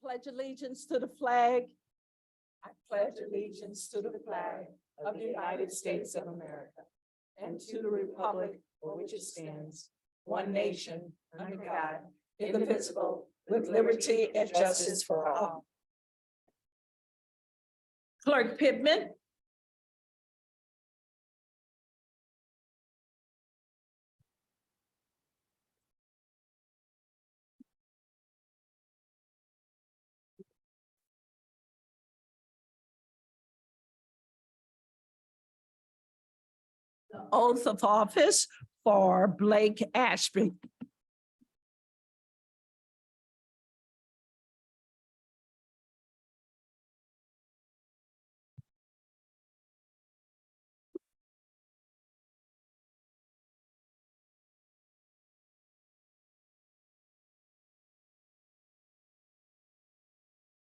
pledge allegiance to the flag. I pledge allegiance to the flag of the United States of America and to the republic for which it stands, one nation, under God, indivisible, with liberty and justice for all. Clerk Pittman. The oath of office for Blake Ashby.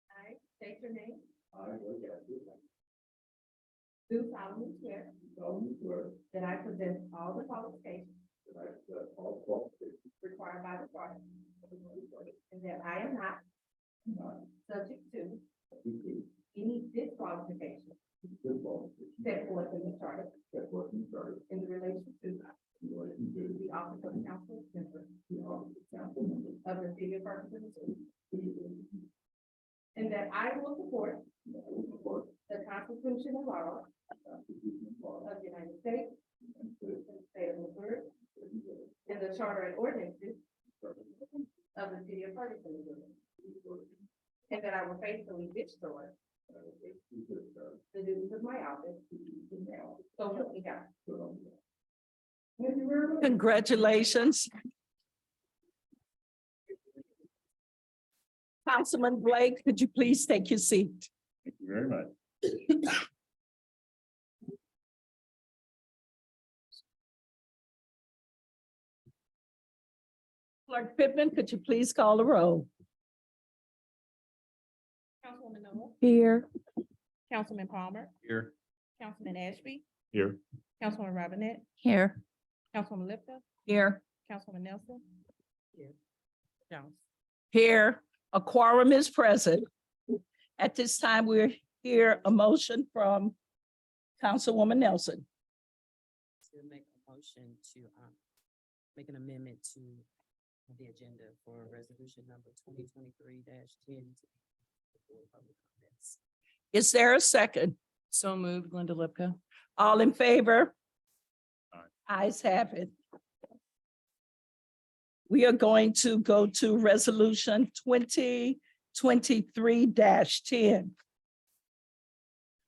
I state your name. I, Blake Ashby, Do solemnly swear solemnly swear that I possess all the qualifications that I possess all qualifications required by the charter, required and that I am not not subject to to any disqualification this qualification set forth in the charter set forth in the charter in relation to in relation to the office of council member the office of council member of the city of Ferguson, city of Ferguson, and that I will support and that I will support the Constitution and laws the Constitution and laws of the United States of the United States and the state of Missouri, and the state and the charter and ordinances of Ferguson, of the city of Ferguson, Missouri, city of Ferguson, and that I will faithfully discharge and I will faithfully discharge the duties of my office. the duties of my office. So help me God. So help me God. Congratulations. Councilman Blake, could you please take your seat? Thank you very much. Clerk Pittman, could you please call the roll? Councilwoman Noah, Here. Councilman Palmer, Here. Councilman Ashby, Here. Councilwoman Robinette, Here. Councilwoman Lipka, Here. Councilman Nelson. Here. Jones. Here, a quorum is present. At this time, we're here a motion from Councilwoman Nelson. To make a motion to make an amendment to the agenda for resolution number 2023-10. Is there a second? So moved, Glenda Lipka. All in favor? Aye. Ayes have it. We are going to go to resolution 2023-10.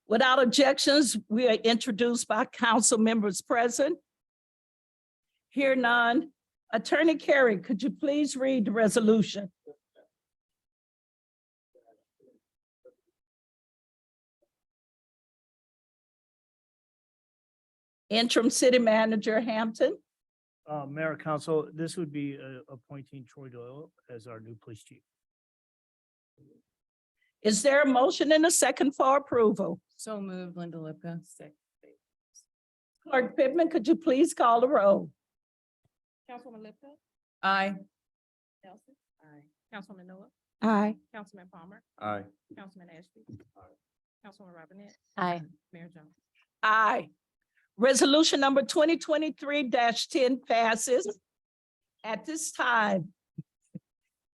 Without objections, we are introduced by council members present. Hear none. Attorney Carey, could you please read the resolution? Interim City Manager Hampton. Mayor, Council, this would be appointing Troy Doyle as our new police chief. Is there a motion and a second for approval? So moved, Glenda Lipka. Second. Clerk Pittman, could you please call the roll? Councilwoman Lipka, Aye. Nelson, Aye. Councilwoman Noah, Aye. Councilman Palmer, Aye. Councilman Ashby, Councilwoman Robinette, Aye. Mayor Jones. Aye. Resolution number 2023-10 passes. At this time,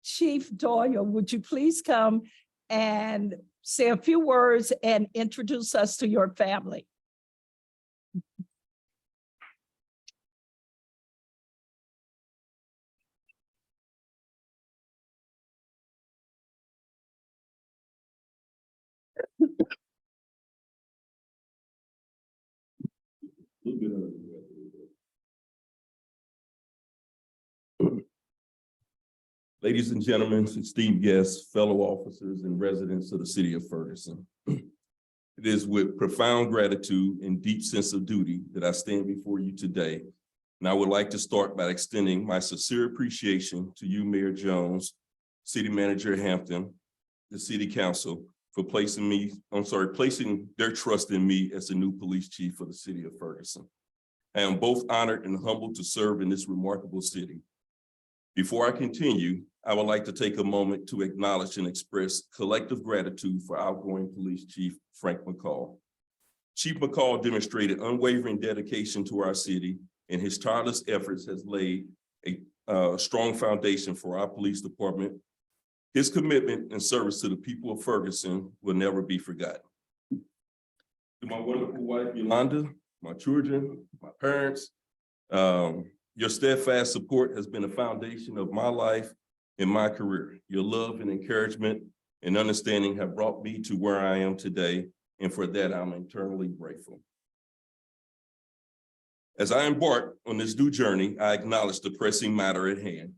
Chief Doyle, would you please come and say a few words and introduce us to your family? Ladies and gentlemen, esteemed guests, fellow officers and residents of the city of Ferguson. It is with profound gratitude and deep sense of duty that I stand before you today. And I would like to start by extending my sincere appreciation to you, Mayor Jones, City Manager Hampton, the City Council, for placing their trust in me as the new police chief for the city of Ferguson. I am both honored and humbled to serve in this remarkable city. Before I continue, I would like to take a moment to acknowledge and express collective gratitude for outgoing Police Chief Frank McCall. Chief McCall demonstrated unwavering dedication to our city, and his tireless efforts has laid a strong foundation for our police department. His commitment and service to the people of Ferguson will never be forgotten. To my wonderful wife, Yolanda, my children, my parents, your steadfast support has been a foundation of my life and my career. Your love and encouragement and understanding have brought me to where I am today, and for that, I'm eternally grateful. As I embark on this new journey, I acknowledge the pressing matter at hand,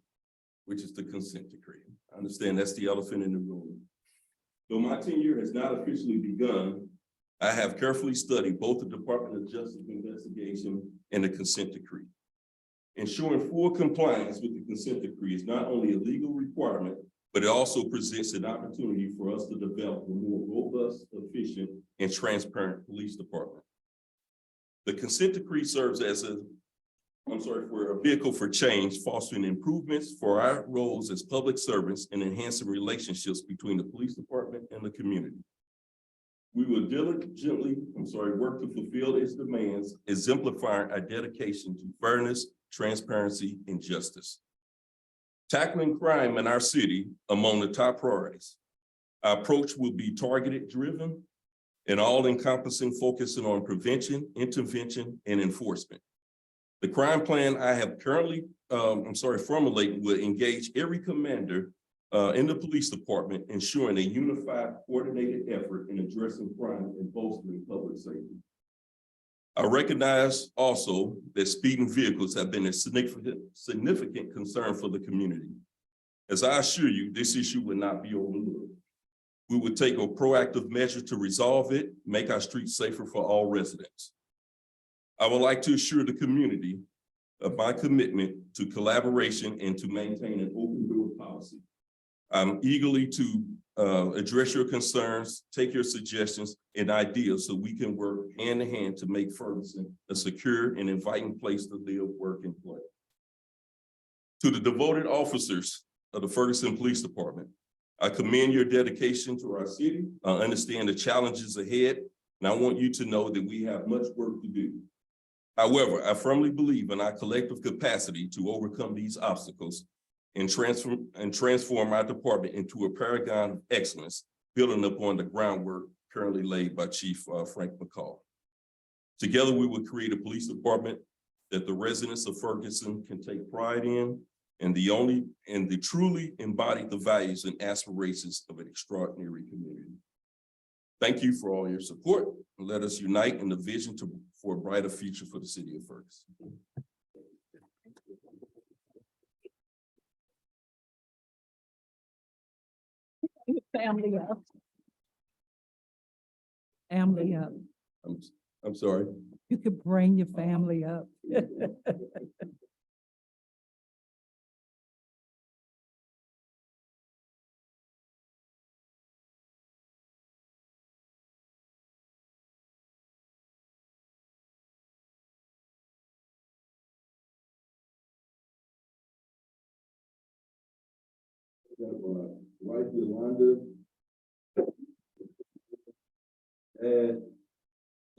which is the consent decree. I understand that's the elephant in the room. Though my tenure has not officially begun, I have carefully studied both the Department of Justice investigation and the consent decree. Ensuring full compliance with the consent decree is not only a legal requirement, but it also presents an opportunity for us to develop a more robust, efficient, and transparent police department. The consent decree serves as a vehicle for change, fostering improvements for our roles as public servants and enhancing relationships between the police department and the community. We will diligently, work to fulfill its demands, exemplifying our dedication to fairness, transparency, and justice. Tackling crime in our city among the top priorities. Our approach will be targeted, driven, and all-encompassing, focusing on prevention, intervention, and enforcement. The crime plan I have currently, formulated will engage every commander in the police department, ensuring a unified, coordinated effort in addressing crime and bolstering public safety. I recognize also that speeding vehicles have been a significant concern for the community. As I assure you, this issue will not be overlooked. We will take a proactive measure to resolve it, make our streets safer for all residents. I would like to assure the community of my commitment to collaboration and to maintain an open door policy. I'm eagerly to address your concerns, take your suggestions and ideas so we can work hand in hand to make Ferguson a secure and inviting place to live, work, and play. To the devoted officers of the Ferguson Police Department, I commend your dedication to our city. I understand the challenges ahead, and I want you to know that we have much work to do. However, I firmly believe in our collective capacity to overcome these obstacles and transform our department into a paragon of excellence, building upon the groundwork currently laid by Chief Frank McCall. Together, we will create a police department that the residents of Ferguson can take pride in, and the truly embody the values and aspirations of an extraordinary community. Thank you for all your support, and let us unite in the vision for a brighter future for the city of Ferguson. Family up. Family up. I'm sorry. You could bring your family up. Wife Yolanda, and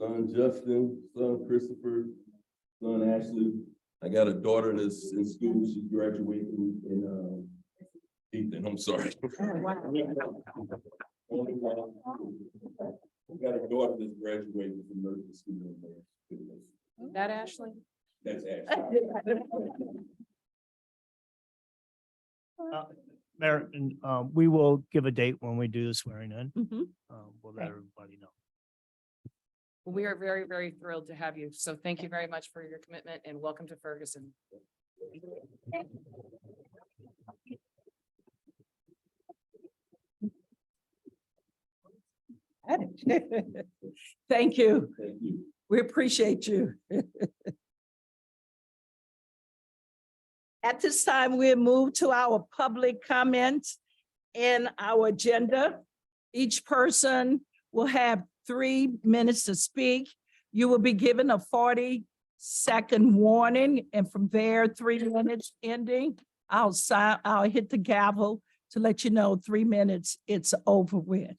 son Justin, son Christopher, son Ashley. I got a daughter that's in school. She's graduating in Ethan. I'm sorry. I got a daughter that's graduating from nursing school. That Ashley? That's Ashley. Mayor, and we will give a date when we do the swearing in. We'll let Okay. everybody know. We are very, very thrilled to have you. So thank you very much for your commitment and welcome to Ferguson. Thank you. Thank you. We appreciate you. At this time, we'll move to our public comments in our agenda. Each person will have 3 minutes to speak. You will be given a 40-second warning, and from there, 3 minutes ending. I'll hit the gavel to let you know 3 minutes, it's over with.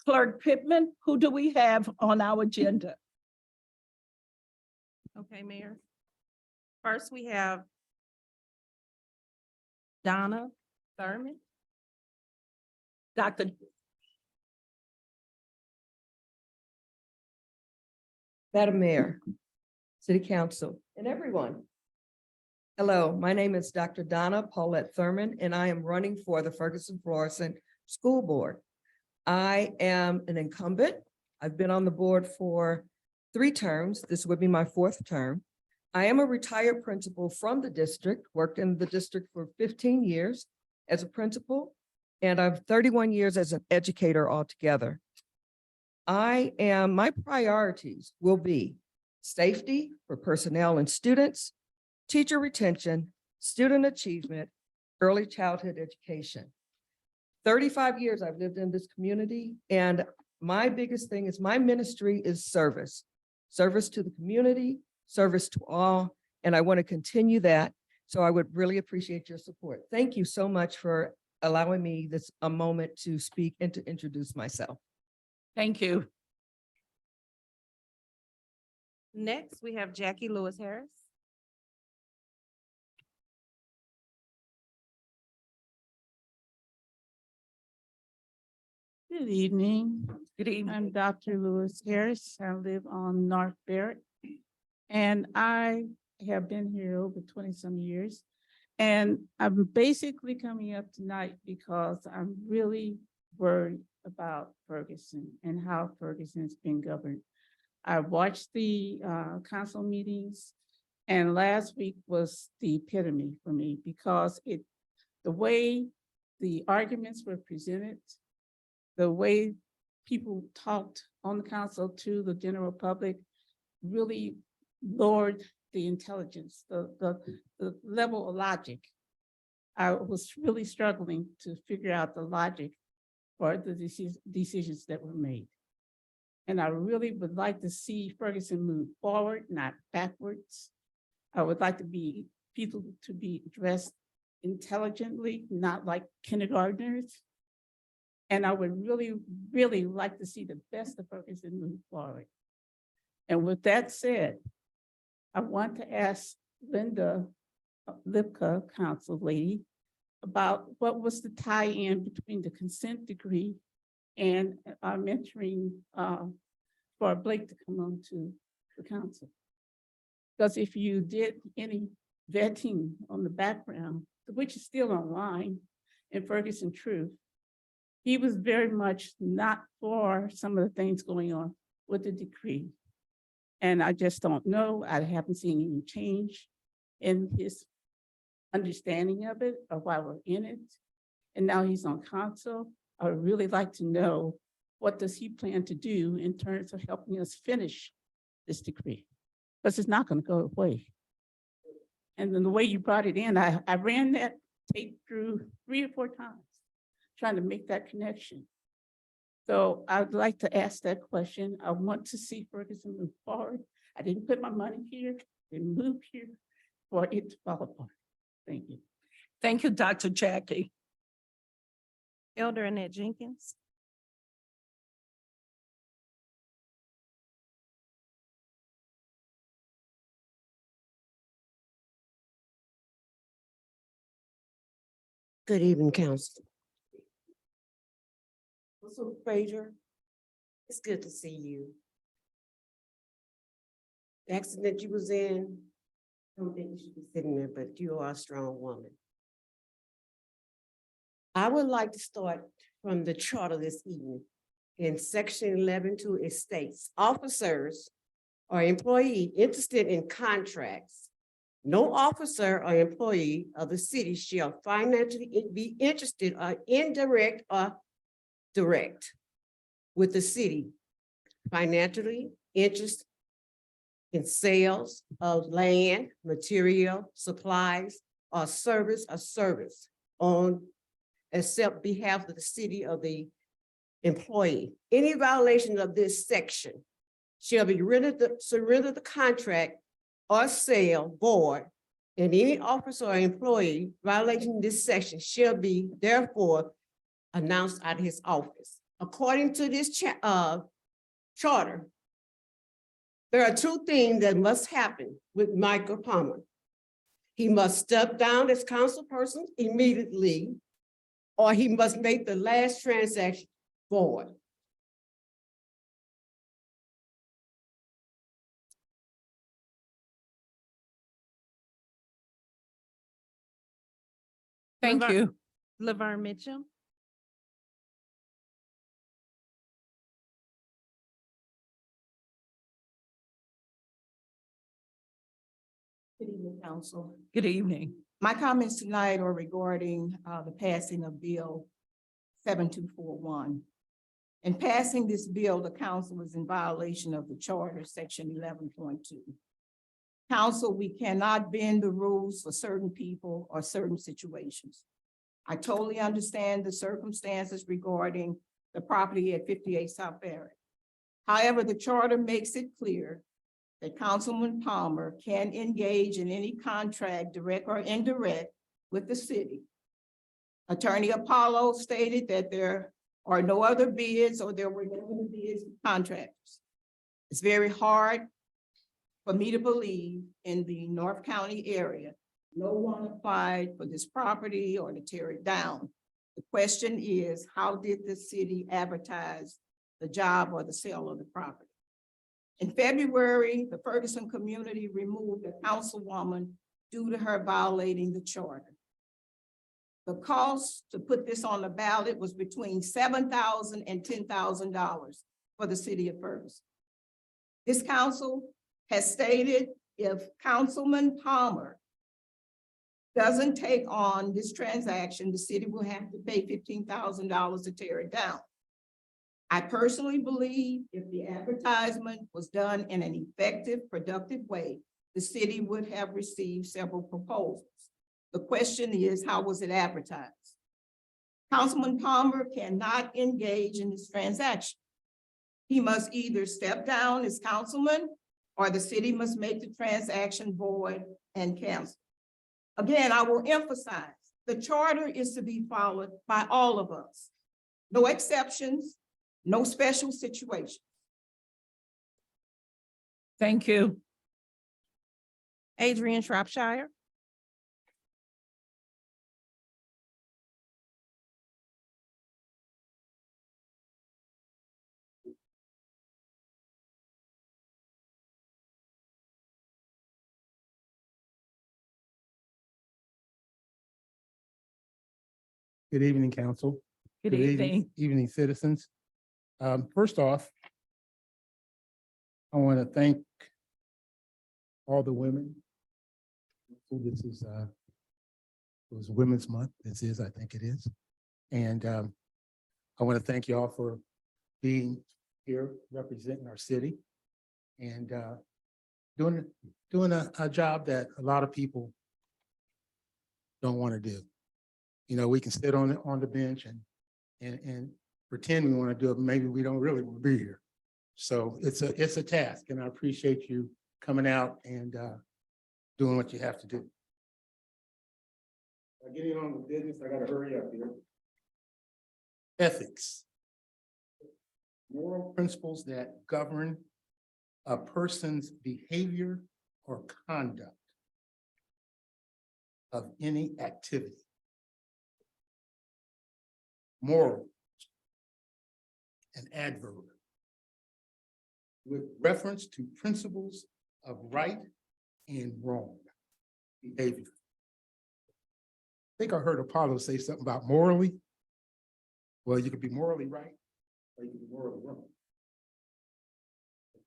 Clerk Pittman, who do we have on our agenda? Okay, Mayor. First, we have Donna Thurman. Dr. Madam Mayor, City Council, and everyone. Hello, my name is Dr. Donna Paulette Thurman, and I am running for the Ferguson-Florissant School Board. I am an incumbent. I've been on the board for 3 terms. This would be my 4th term. I am a retired principal from the district, worked in the district for 15 years as a principal, and I've 31 years as an educator altogether. My priorities will be safety for personnel and students, teacher retention, student achievement, early childhood education. 35 years I've lived in this community, and my biggest thing is my ministry is service. Service to the community, service to all, and I want to continue that. So I would really appreciate your support. Thank you so much for allowing me a moment to speak and to introduce myself. Thank you. Next, we have Jackie Lewis Harris. Good evening. Good evening. I'm Dr. Lewis Harris. I live on North Barrett. And I have been here over 20-some years. And I'm basically coming up tonight because I'm really worried about Ferguson and how Ferguson's been governed. I watched the council meetings, and last week was the epitome for me because the way the arguments were presented, the way people talked on the council to the general public really lowered the intelligence, the level of logic. I was really struggling to figure out the logic for the decisions that were made. And I really would like to see Ferguson move forward, not backwards. I would like people to be dressed intelligently, not like kindergartners. And I would really, really like to see the best of Ferguson move forward. And with that said, I want to ask Linda Lipka, council lady, about what was the tie-in between the consent decree and mentoring for Blake to come on to the council. Because if you did any vetting on the background, which is still online in Ferguson Truth, he was very much not for some of the things going on with the decree. And I just don't know. I haven't seen any change in his understanding of it or why we're in it. And now he's on council. I would really like to know, what does he plan to do in terms of helping us finish this decree? Because it's not going to go away. And then the way you brought it in, I ran that tape through 3 or 4 times, trying to make that connection. So I'd like to ask that question. I want to see Ferguson move forward. I didn't put my money here, didn't move here for it to fall apart. Thank you. Thank you, Dr. Jackie. Elder Annette Jenkins. Good evening, council. Councilor Frazier, it's good to see you. The accident you was in, I don't think you should be sitting there, but you are a strong woman. I would like to start from the charter this evening. In section 11.2, it states, officers or employee interested in contracts. No officer or employee of the city shall financially be interested or indirect or direct with the city, financially interest in sales of land, material, supplies, or service on except behalf of the city of the employee. Any violation of this section shall be surrender the contract or sale void and any officer or employee violating this section shall be therefore announced out of his office. According to this charter, there are two things that must happen with Michael Palmer. He must step down as councilperson immediately, or he must make the last transaction void. Thank Laverne- you. Laverne Mitchell. Good evening, council. Good evening. My comments tonight are regarding the passing of Bill 7241. In passing this bill, the council is in violation of the charter, section 11.2. Council, we cannot bend the rules for certain people or certain situations. I totally understand the circumstances regarding the property at 58 South Barrett. However, the charter makes it clear that Councilman Palmer can engage in any contract, direct or indirect, with the city. Attorney Apollo stated that there are no other bids or there were no other bids with contractors. It's very hard for me to believe in the North County area, no one applied for this property or to tear it down. The question is, how did the city advertise the job or the sale of the property? In February, the Ferguson community removed a councilwoman due to her violating the charter. The cost to put this on the ballot was between $7,000 and $10,000 for the city of Ferguson. This council has stated if Councilman Palmer doesn't take on this transaction, the city will have to pay $15,000 to tear it down. I personally believe if the advertisement was done in an effective, productive way, the city would have received several proposals. The question is, how was it advertised? Councilman Palmer cannot engage in this transaction. He must either step down as councilman or the city must make the transaction void and cancel. Again, I will emphasize, the charter is to be followed by all of us. No exceptions, no special situations. Thank you. Adrian Shropshire. Good evening, council. Good evening. Evening, citizens. First off, I want to thank all the women. So this is, it was Women's Month. This is, I think it is. And I want to thank you all for being here representing our city and doing a job that a lot of people don't want to do. You know, we can sit on the bench and pretend we want to do it, but maybe we don't really want to be here. So it's a task, and I appreciate you coming out and doing what you have to do. Getting on with business, I gotta hurry up here. Ethics. Moral principles that govern a person's behavior or conduct of any activity. Moral, an adverb, with reference to principles of right and wrong behavior. I think I heard Apollo say something about morally. Well, you could be morally right, or you could be morally wrong.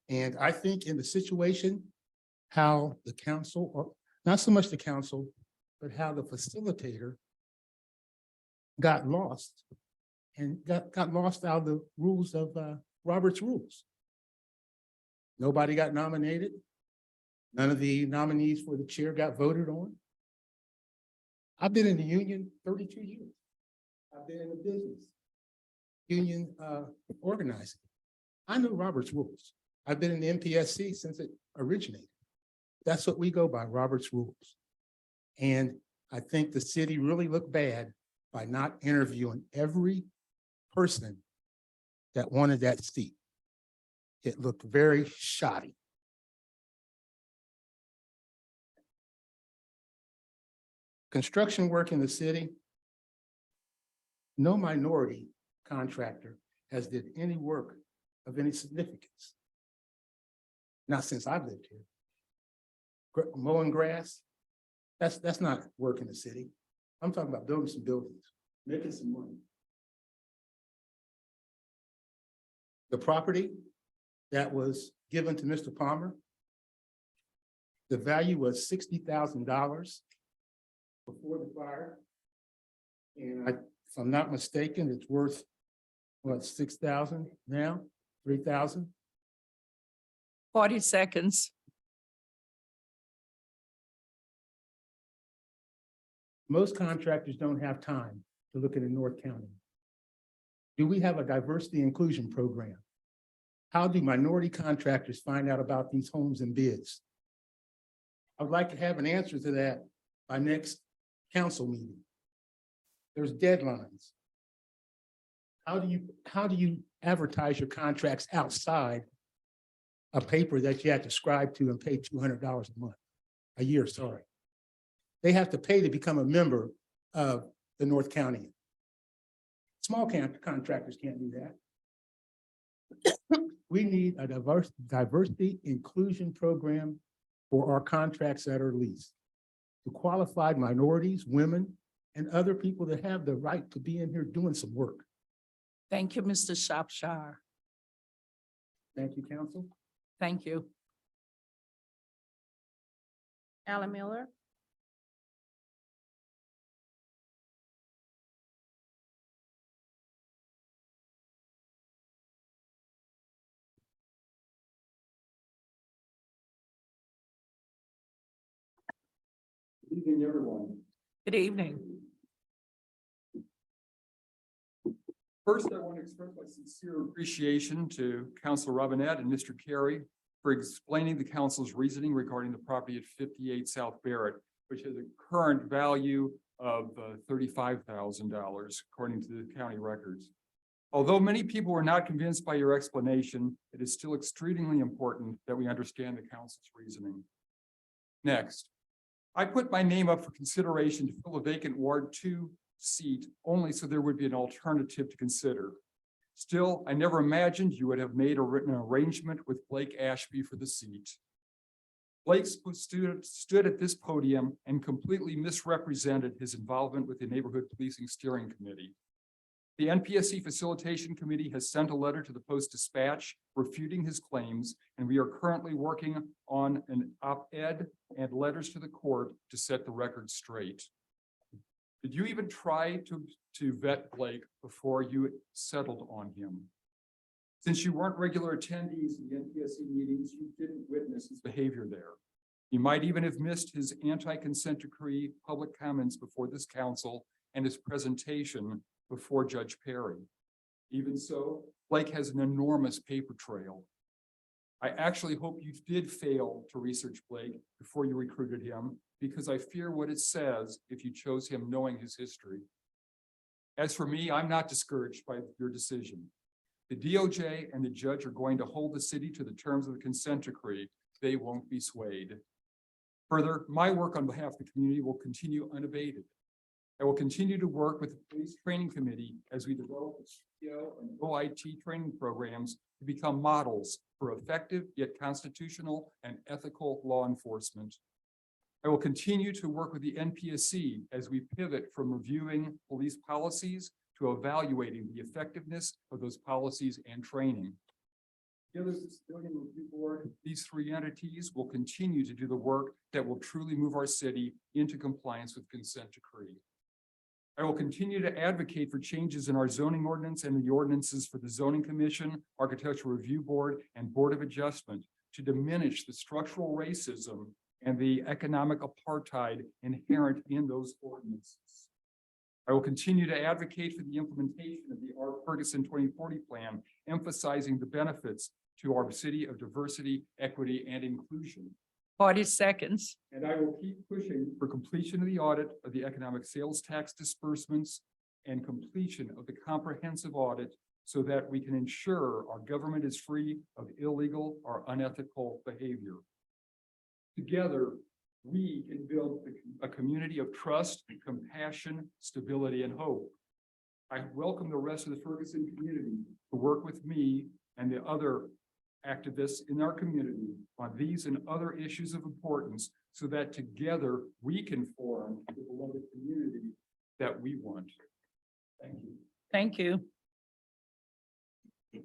And I think in the situation, how the council, or not so much the council, but how the facilitator got lost and got lost out of the rules of Robert's rules. Nobody got nominated. None of the nominees for the chair got voted on. I've been in the union 32 years. I've been in the business, union organizing. I know Robert's rules. I've been in the MPSC since it originated. That's what we go by, Robert's rules. And I think the city really looked bad by not interviewing every person that wanted that seat. It looked very shoddy. Construction work in the city, no minority contractor has did any work of any significance. Not since I've lived here. Mowing grass, that's not work in the city. I'm talking about building some buildings, making some money. The property that was given to Mr. Palmer, the value was $60,000 before the fire. And if I'm not mistaken, it's worth, what, 6,000 now, 3,000? 40 seconds. Most contractors don't have time to look at a North County. Do we have a diversity inclusion program? How do minority contractors find out about these homes and bids? I would like to have an answer to that by next council meeting. There's deadlines. How do you advertise your contracts outside a paper that you have to subscribe to and pay $200 a month, a year, sorry? They have to pay to become a member of the North County. Small contractors can't do that. We need a diversity inclusion program for our contracts that are leased to qualified minorities, women, and other people that have the right to be in here doing some work. Thank you, Mr. Shropshire. Thank you, council. Thank you. Alan Miller. Good evening, everyone. Good evening. First, I want to express my sincere appreciation to Councilor Robinette and Mr. Carey for explaining the council's reasoning regarding the property at 58 South Barrett, which has a current value of $35,000, according to the county records. Although many people were not convinced by your explanation, it is still extremely important that we understand the council's reasoning. Next, I put my name up for consideration to fill a vacant Ward 2 seat only so there would be an alternative to consider. Still, I never imagined you would have made a written arrangement with Blake Ashby for the seat. Blake stood at this podium and completely misrepresented his involvement with the Neighborhood Policing Steering Committee. The NPSC Facilitation Committee has sent a letter to the Post-Dispatch refuting his claims, and we are currently working on an op-ed and letters to the court to set the record straight. Did you even try to vet Blake before you settled on him? Since you weren't regular attendees in the NPSC meetings, you didn't witness his behavior there. You might even have missed his anti-consent decree public comments before this council and his presentation before Judge Perry. Even so, Blake has an enormous paper trail. I actually hope you did fail to research Blake before you recruited him, because I fear what it says if you chose him knowing his history. As for me, I'm not discouraged by your decision. The DOJ and the judge are going to hold the city to the terms of the consent decree. They won't be swayed. Further, my work on behalf of the community will continue unabated. I will continue to work with the Police Training Committee as we develop CPO and OIT training programs to become models for effective yet constitutional and ethical law enforcement. I will continue to work with the NPSC as we pivot from reviewing police policies to evaluating the effectiveness of those policies and training. Together as the Civilian Review Board, these three entities will continue to do the work that will truly move our city into compliance with consent decree. I will continue to advocate for changes in our zoning ordinance and the ordinances for the Zoning Commission, Architectural Review Board, and Board of Adjustment to diminish the structural racism and the economic apartheid inherent in those ordinances. I will continue to advocate for the implementation of the Ferguson 2040 plan, emphasizing the benefits to our city of diversity, equity, and inclusion. 40 seconds. And I will keep pushing for completion of the audit of the economic sales tax disbursements and completion of the comprehensive audit so that we can ensure our government is free of illegal or unethical behavior. Together, we can build a community of trust, compassion, stability, and hope. I welcome the rest of the Ferguson community to work with me and the other activists in our community on these and other issues of importance so that together we can form the beloved community that we want. Thank you. Thank you.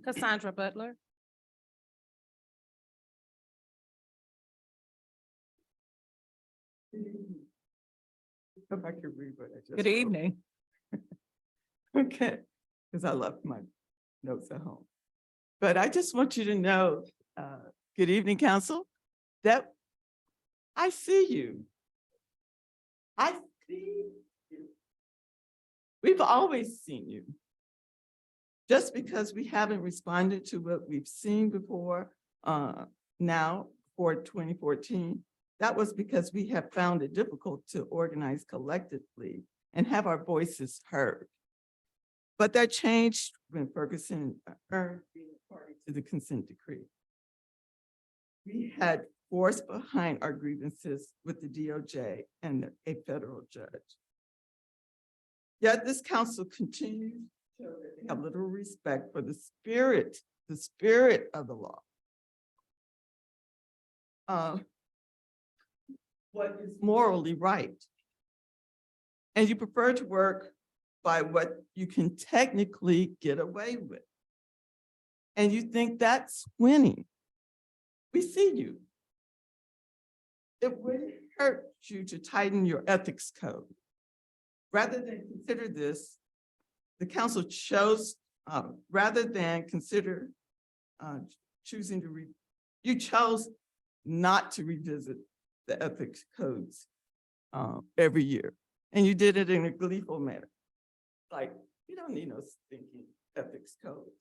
Cassandra Butler. Go back to read what I just. Good wrote. evening. Okay, because I left my notes at home. But I just want you to know, good evening, council, that I see you. I see you. We've always seen you. Just because we haven't responded to what we've seen before, now for 2014, that was because we have found it difficult to organize collectively and have our voices heard. But that changed when Ferguson earned being a party to the consent decree. We had force behind our grievances with the DOJ and a federal judge. Yet this council continues to show that they have little respect for the spirit of the law. What is morally right. And you prefer to work by what you can technically get away with. And you think that's winning. We see you. It wouldn't hurt you to tighten your ethics code. Rather than consider this, the council chose, rather than consider choosing to, you chose not to revisit the ethics codes every year. And you did it in a gleeful manner. Like, you don't need no stinking ethics codes.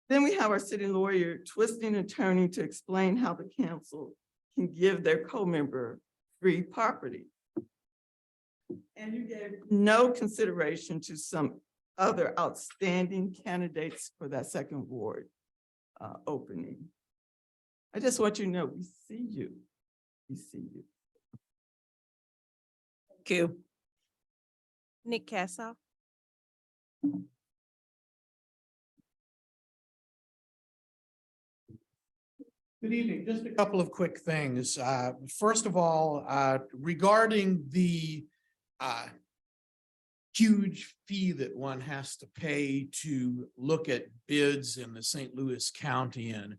Then we have our city lawyer twisting and turning to explain how the council can give their co-member free property. And you gave no consideration to some other outstanding candidates for that second ward opening. I just want you to know, we see you. We see you. Thank you. Nick Cassaw. Good evening. Just a couple of quick things. First of all, regarding the huge fee that one has to pay to look at bids in the St. Louis County. And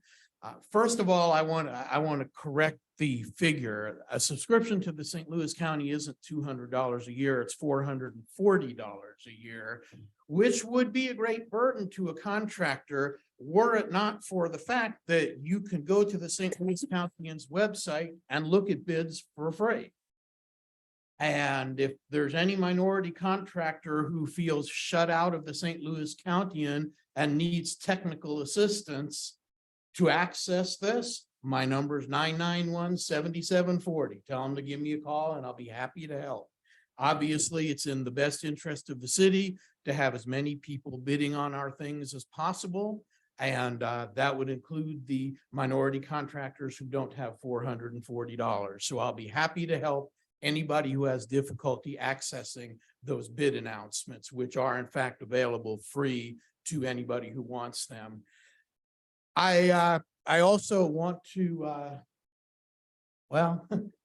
first of all, I want to correct the figure. A subscription to the St. Louis County isn't $200 a year, it's $440 a year, which would be a great burden to a contractor were it not for the fact that you can go to the St. Louis County's website and look at bids for free. And if there's any minority contractor who feels shut out of the St. Louis County and needs technical assistance to access this, my number is 991-7740. Tell them to give me a call and I'll be happy to help. Obviously, it's in the best interest of the city to have as many people bidding on our things as possible. And that would include the minority contractors who don't have $440. So I'll be happy to help anybody who has difficulty accessing those bid announcements, which are in fact available free to anybody who wants them. I also want to, I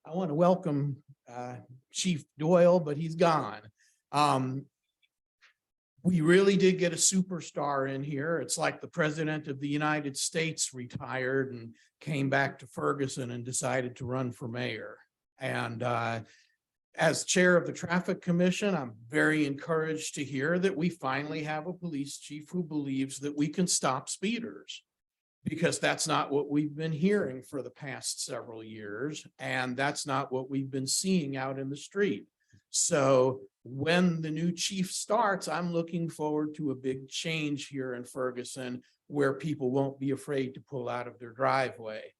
want to welcome Chief Doyle, but he's gone. We really did get a superstar in here. It's like the President of the United States retired and came back to Ferguson and decided to run for mayor. And as chair of the Traffic Commission, I'm very encouraged to hear that we finally have a police chief who believes that we can stop speeders, because that's not what we've been hearing for the past several years. And that's not what we've been seeing out in the street. So when the new chief starts, I'm looking forward to a big change here in Ferguson where people won't be afraid to pull out of their driveway.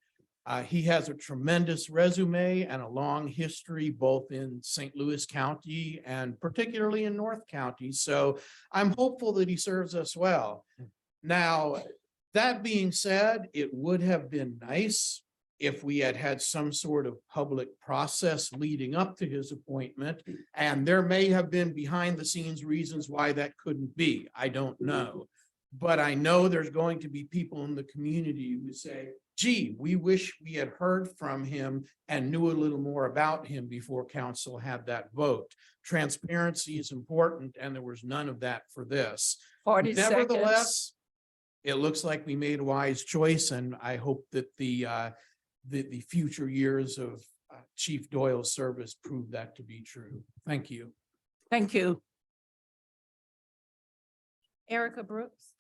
He has a tremendous resume and a long history, both in St. Louis County and particularly in North County. So I'm hopeful that he serves us well. Now, that being said, it would have been nice if we had had some sort of public process leading up to his appointment. And there may have been behind the scenes reasons why that couldn't be. I don't know. But I know there's going to be people in the community who say, gee, we wish we had heard from him and knew a little more about him before council had that vote. Transparency is important, and there was none of that for this. 40 seconds. Nevertheless, it looks like we made a wise choice, and I hope that the future years of Chief Doyle's service prove that to be true. Thank you. Thank you. Erica Brooks.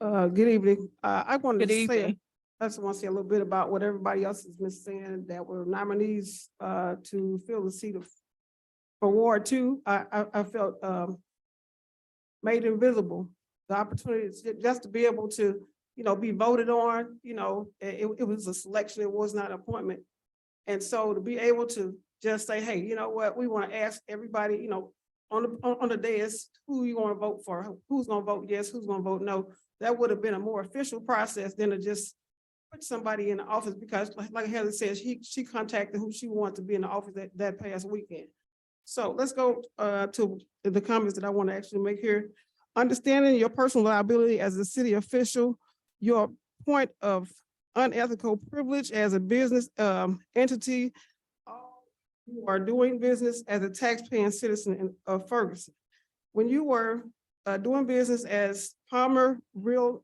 Good evening. I wanted Good to say, evening. I just want to say a little bit about what everybody else has been saying, that were nominees to fill the seat of for Ward 2. I felt made invisible. The opportunity just to be able to, be voted on, it was a selection, it was not an appointment. And so to be able to just say, hey, you know what, we want to ask everybody, on the dais, who you want to vote for, who's going to vote yes, who's going to vote no. That would have been a more official process than to just put somebody in the office, because like Heather says, she contacted who she wanted to be in the office that past weekend. So let's go to the comments that I want to actually make here. Understanding your personal liability as a city official, your point of unethical privilege as a business entity, you are doing business as a taxpaying citizen of Ferguson. When you were doing business as Palmer Real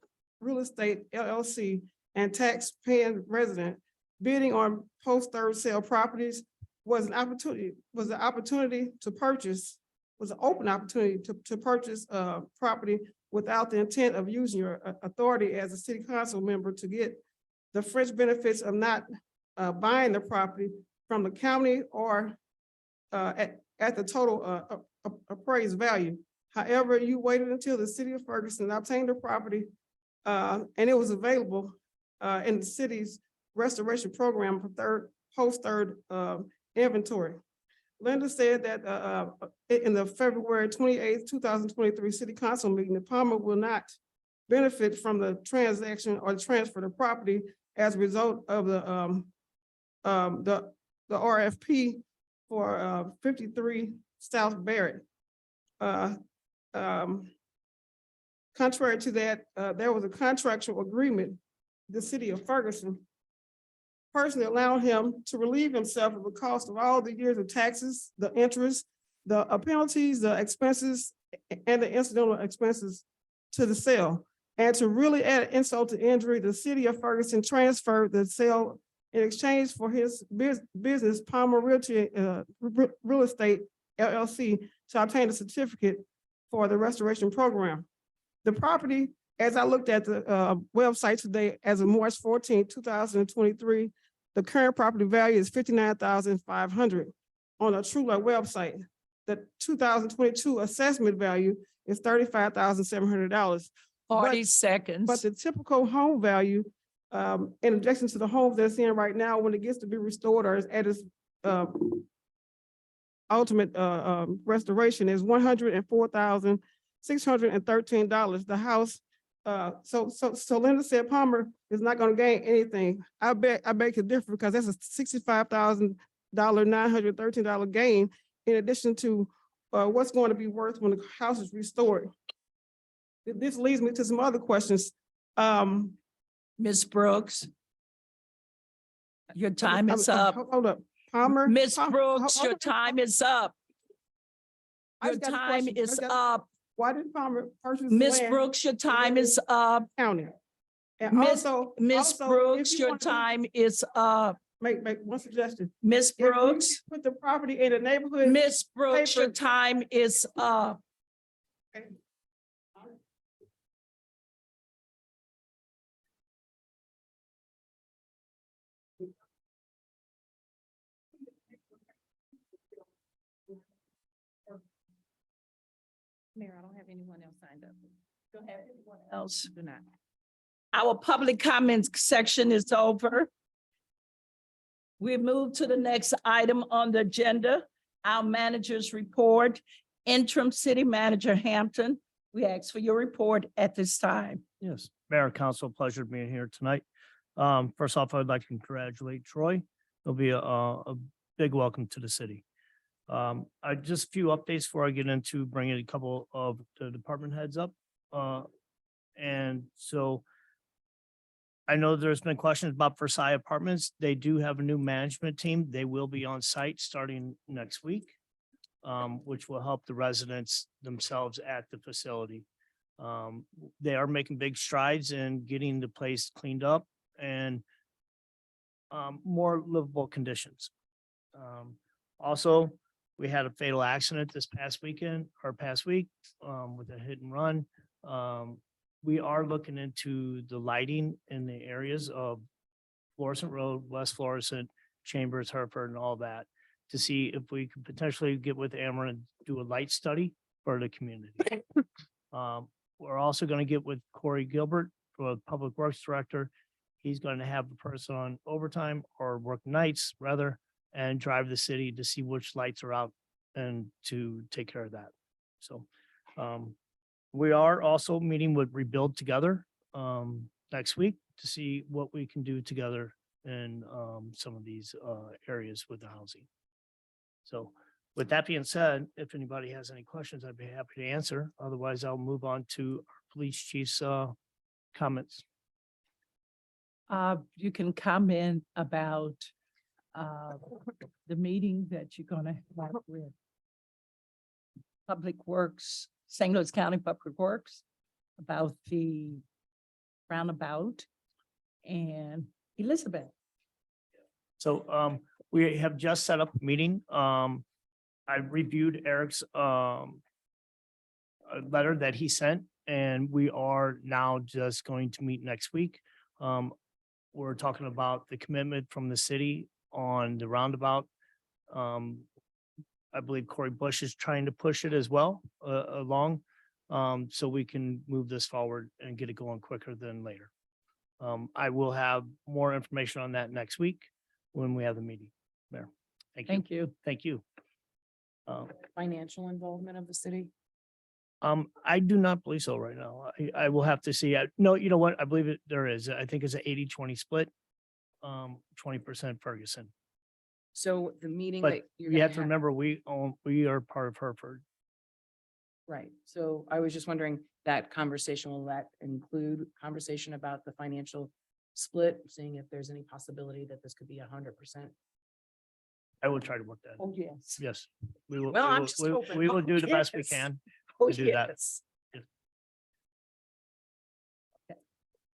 Estate LLC and tax-paying resident, bidding on post-third sale properties was an opportunity to purchase, was an open opportunity to purchase property without the intent of using your authority as a city council member to get the fringe benefits of not buying the property from the county or at the total appraised value. However, you waited until the city of Ferguson obtained the property and it was available in the city's restoration program for post-third inventory. Linda said that in the February 28th, 2023 city council meeting, the Palmer will not benefit from the transaction or transfer of property as a result of the RFP for 53 South Barrett. Contrary to that, there was a contractual agreement, the city of Ferguson personally allowed him to relieve himself of the cost of all the years of taxes, the interest, the penalties, the expenses, and the incidental expenses to the sale. And to really add insult to injury, the city of Ferguson transferred the sale in exchange for his business, Palmer Real Estate LLC, to obtain a certificate for the restoration program. The property, as I looked at the website today, as of March 14, 2023, the current property value is $59,500 on a TrueLove website. The 2022 assessment value is $35,700. 40 seconds. But the typical home value, in addition to the homes that's in right now, when it gets to be restored or is at its ultimate restoration, is $104,613. The house, so Linda said Palmer is not going to gain anything. I beg to differ, because that's a $65,000, $913 gain in addition to what's going to be worth when the house is restored. This leads me to some other questions. Ms. Brooks, your time is up. Hold up, Palmer. Ms. Brooks, your time is up. I Your just got a time question. is up. Why did Palmer purchase Ms. land Brooks, your time is up. county? And Miss also, Ms. if Brooks, you your wanna time is up. Make one suggestion. Ms. If you Brooks, put the property in a neighborhood. Ms. Brooks, your paper- time is up. Mayor, I don't have anyone else signed up. Don't have anyone else. Do not. Our public comments section is over. We move to the next item on the agenda, our manager's report. Interim City Manager Hampton, we ask for your report at this time. Yes, Mayor, Council, pleasure being here tonight. First off, I'd like to congratulate Troy. It'll be a big welcome to the city. I just a few updates before I get into bringing a couple of the department heads up. And so I know there's been questions about Versailles Apartments. They do have a new management team. They will be on site starting next week, which will help the residents themselves at the facility. They are making big strides in getting the place cleaned up and more livable conditions. Also, we had a fatal accident this past week with a hit and run. We are looking into the lighting in the areas of Florissant Road, West Florissant, Chambers, Hereford, and all that to see if we could potentially get with Ameren and do a light study for the community. We're also going to get with Corey Gilbert, the Public Works Director. He's going to have a person on overtime or work nights rather, and drive the city to see which lights are out and to take care of that. So we are also meeting with Rebuild Together next week to see what we can do together in some of these areas with the housing. So with that being said, if anybody has any questions, I'd be happy to answer. Otherwise, I'll move on to our police chief's comments. You can comment about the meeting that you're gonna have with Public Works, St. Louis County Public Works, about the roundabout and Elizabeth. So we have just set up a meeting. I reviewed Eric's letter that he sent, and we are now just going to meet next week. We're talking about the commitment from the city on the roundabout. I believe Corey Bush is trying to push it as well along, so we can move this forward and get it going quicker than later. I will have more information on that next week when we have the meeting. Mayor, thank you. Thank you. Thank you. Financial involvement of the city? I do not believe so right now. I will have to see. No, you know what? I believe there is. I think it's an 80-20 split. 20% Ferguson. So the meeting But that you're you gonna have to remember, we are part of Hereford. Right. So I was just wondering, that conversation, will that include conversation about the financial split, seeing if there's any possibility that this could be 100%? I will try to work that. Oh, yes. Yes, we will. Well, we I'm will- just we- hoping. We will do the best we Yes. can Oh, to do that. yes. Okay.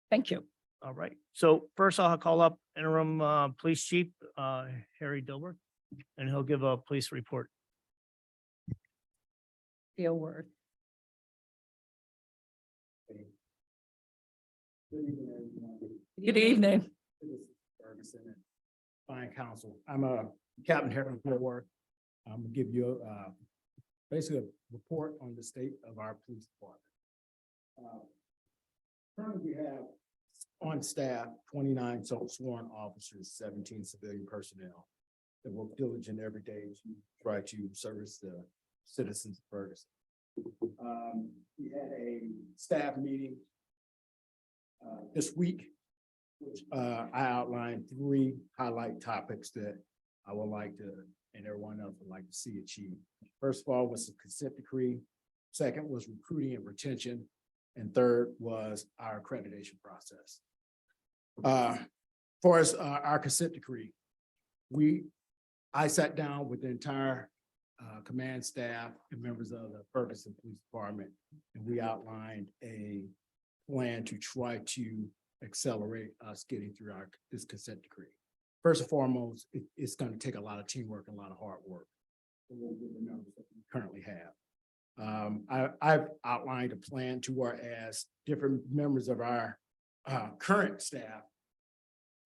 Thank you. All right. So first I'll call up interim police chief, Harry Dilworth, and he'll give a police report. Dilworth. Good evening. Ferguson and Fine Council. I'm Captain Harold Dilworth. I'm gonna give you basically a report on the state of our police department. Currently, we have on staff 29 sworn officers, 17 civilian personnel that work diligent every day to try to service the citizens of Ferguson. We had a staff meeting this week, which I outlined 3 highlight topics that I would like to, and everyone else would like to see achieved. First of all was the consent decree. Second was recruiting and retention. And third was our accreditation process. For us, our consent decree, I sat down with the entire command staff and members of the Ferguson Police Department, and we outlined a plan to try to accelerate us getting through this consent decree. First and foremost, it's going to take a lot of teamwork and a lot of hard work. With the numbers that we currently have. I've outlined a plan to whereas different members of our current staff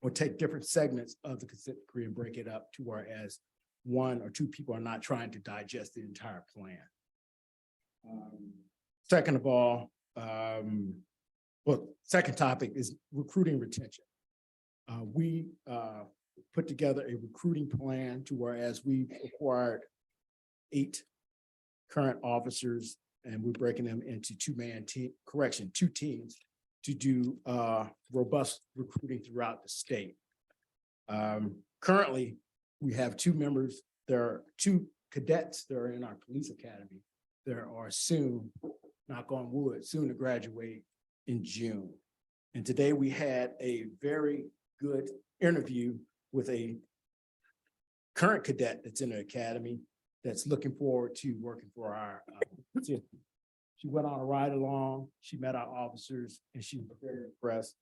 will take different segments of the consent decree and break it up to whereas 1 or 2 people are not trying to digest the entire plan. Second of all, Well, second topic is recruiting retention. We put together a recruiting plan to whereas we acquired 8 current officers and we're breaking them into 2 teams to do robust recruiting throughout the state. Currently, we have 2 members. There are 2 cadets that are in our police academy. There are soon, knock on wood, soon to graduate in June. And today we had a very good interview with a current cadet that's in the academy that's looking forward to working for our city. She went on a ride along, she met our officers, and she was very impressed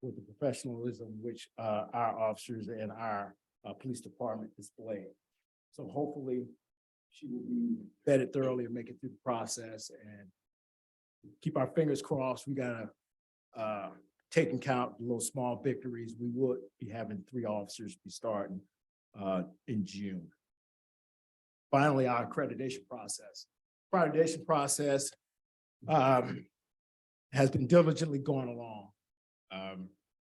with the professionalism which our officers and our police department displayed. So hopefully she will be vetted thoroughly and make it through the process and keep our fingers crossed. We gotta take and count the little small victories. We would be having 3 officers be starting in June. Finally, our accreditation process. Accreditation process has been diligently going along.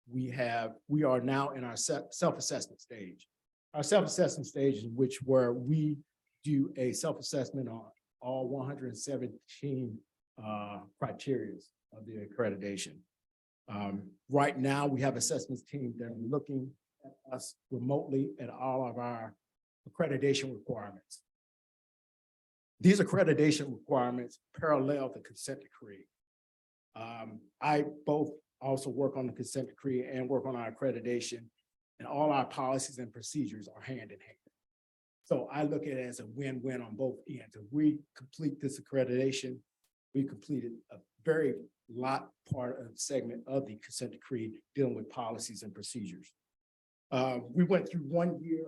We are now in our self-assessment stage. Our self-assessment stage is where we do a self-assessment on all 117 criteria of the accreditation. Right now, we have assessments team that are looking at us remotely at all of our accreditation requirements. These accreditation requirements parallel the consent decree. I both also work on the consent decree and work on our accreditation, and all our policies and procedures are hand in hand. So I look at it as a win-win on both ends. If we complete this accreditation, we completed a very lot part of the segment of the consent decree dealing with policies and procedures. We went through 1 year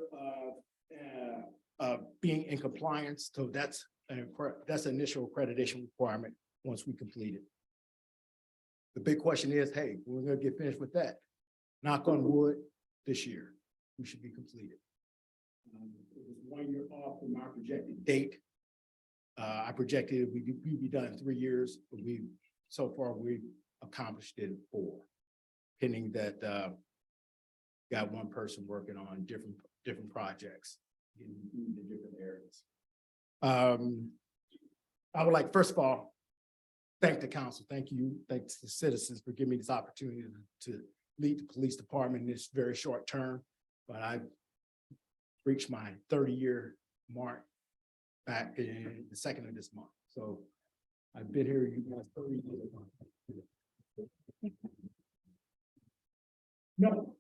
of being in compliance, so that's an initial accreditation requirement once we complete it. The big question is, hey, we're gonna get finished with that. Knock on wood, this year, we should be completed. It was 1 year off from our projected date. I projected we'd be done in 3 years, but so far we've accomplished it in 4, pending that got 1 person working on different projects in different areas. I would like, first of all, thank the council. Thank you. Thanks to the citizens for giving me this opportunity to lead the police department in this very short term. But I've reached my 30-year mark back in the 2nd of this month. So I've been here, you guys, 30 years. No.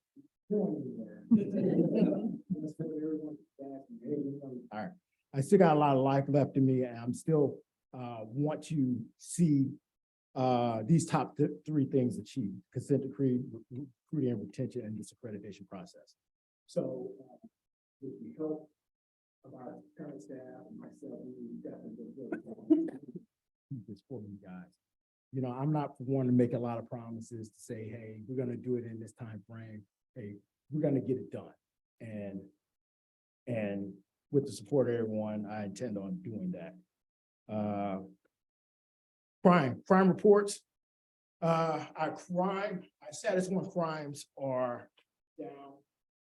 All right. I still got a lot of life left in me, and I'm still want to see these top 3 things achieved: consent decree, recruiting and retention, and this accreditation process. So with the help of our current staff and myself, we definitely keep this for you guys. You know, I'm not one to make a lot of promises to say, hey, we're gonna do it in this time frame. Hey, we're gonna get it done. And with the support of everyone, I intend on doing that. Crime reports. Our status 1 crimes are down.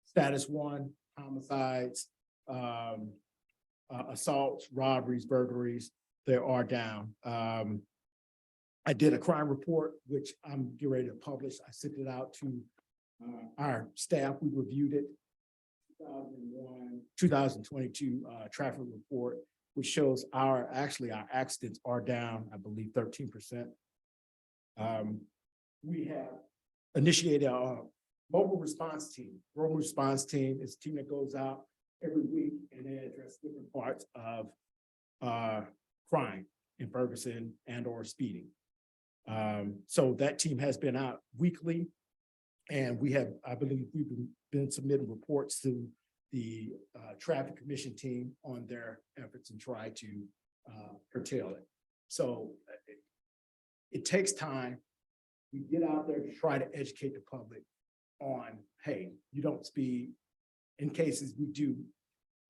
Status 1 homicides, assaults, robberies, burglaries, they are down. I did a crime report, which I'm getting ready to publish. I sent it out to our staff. We reviewed it. 2022 traffic report, which shows our accidents are down, I believe, 13%. We have initiated a mobile response team. Mobile response team is a team that goes out every week and they address different parts of crime in Ferguson and or speeding. So that team has been out weekly, and we have, I believe, we've been submitting reports to the traffic commission team on their efforts and try to curtail it. So it takes time. We get out there to try to educate the public on, hey, you don't speed. In cases we do,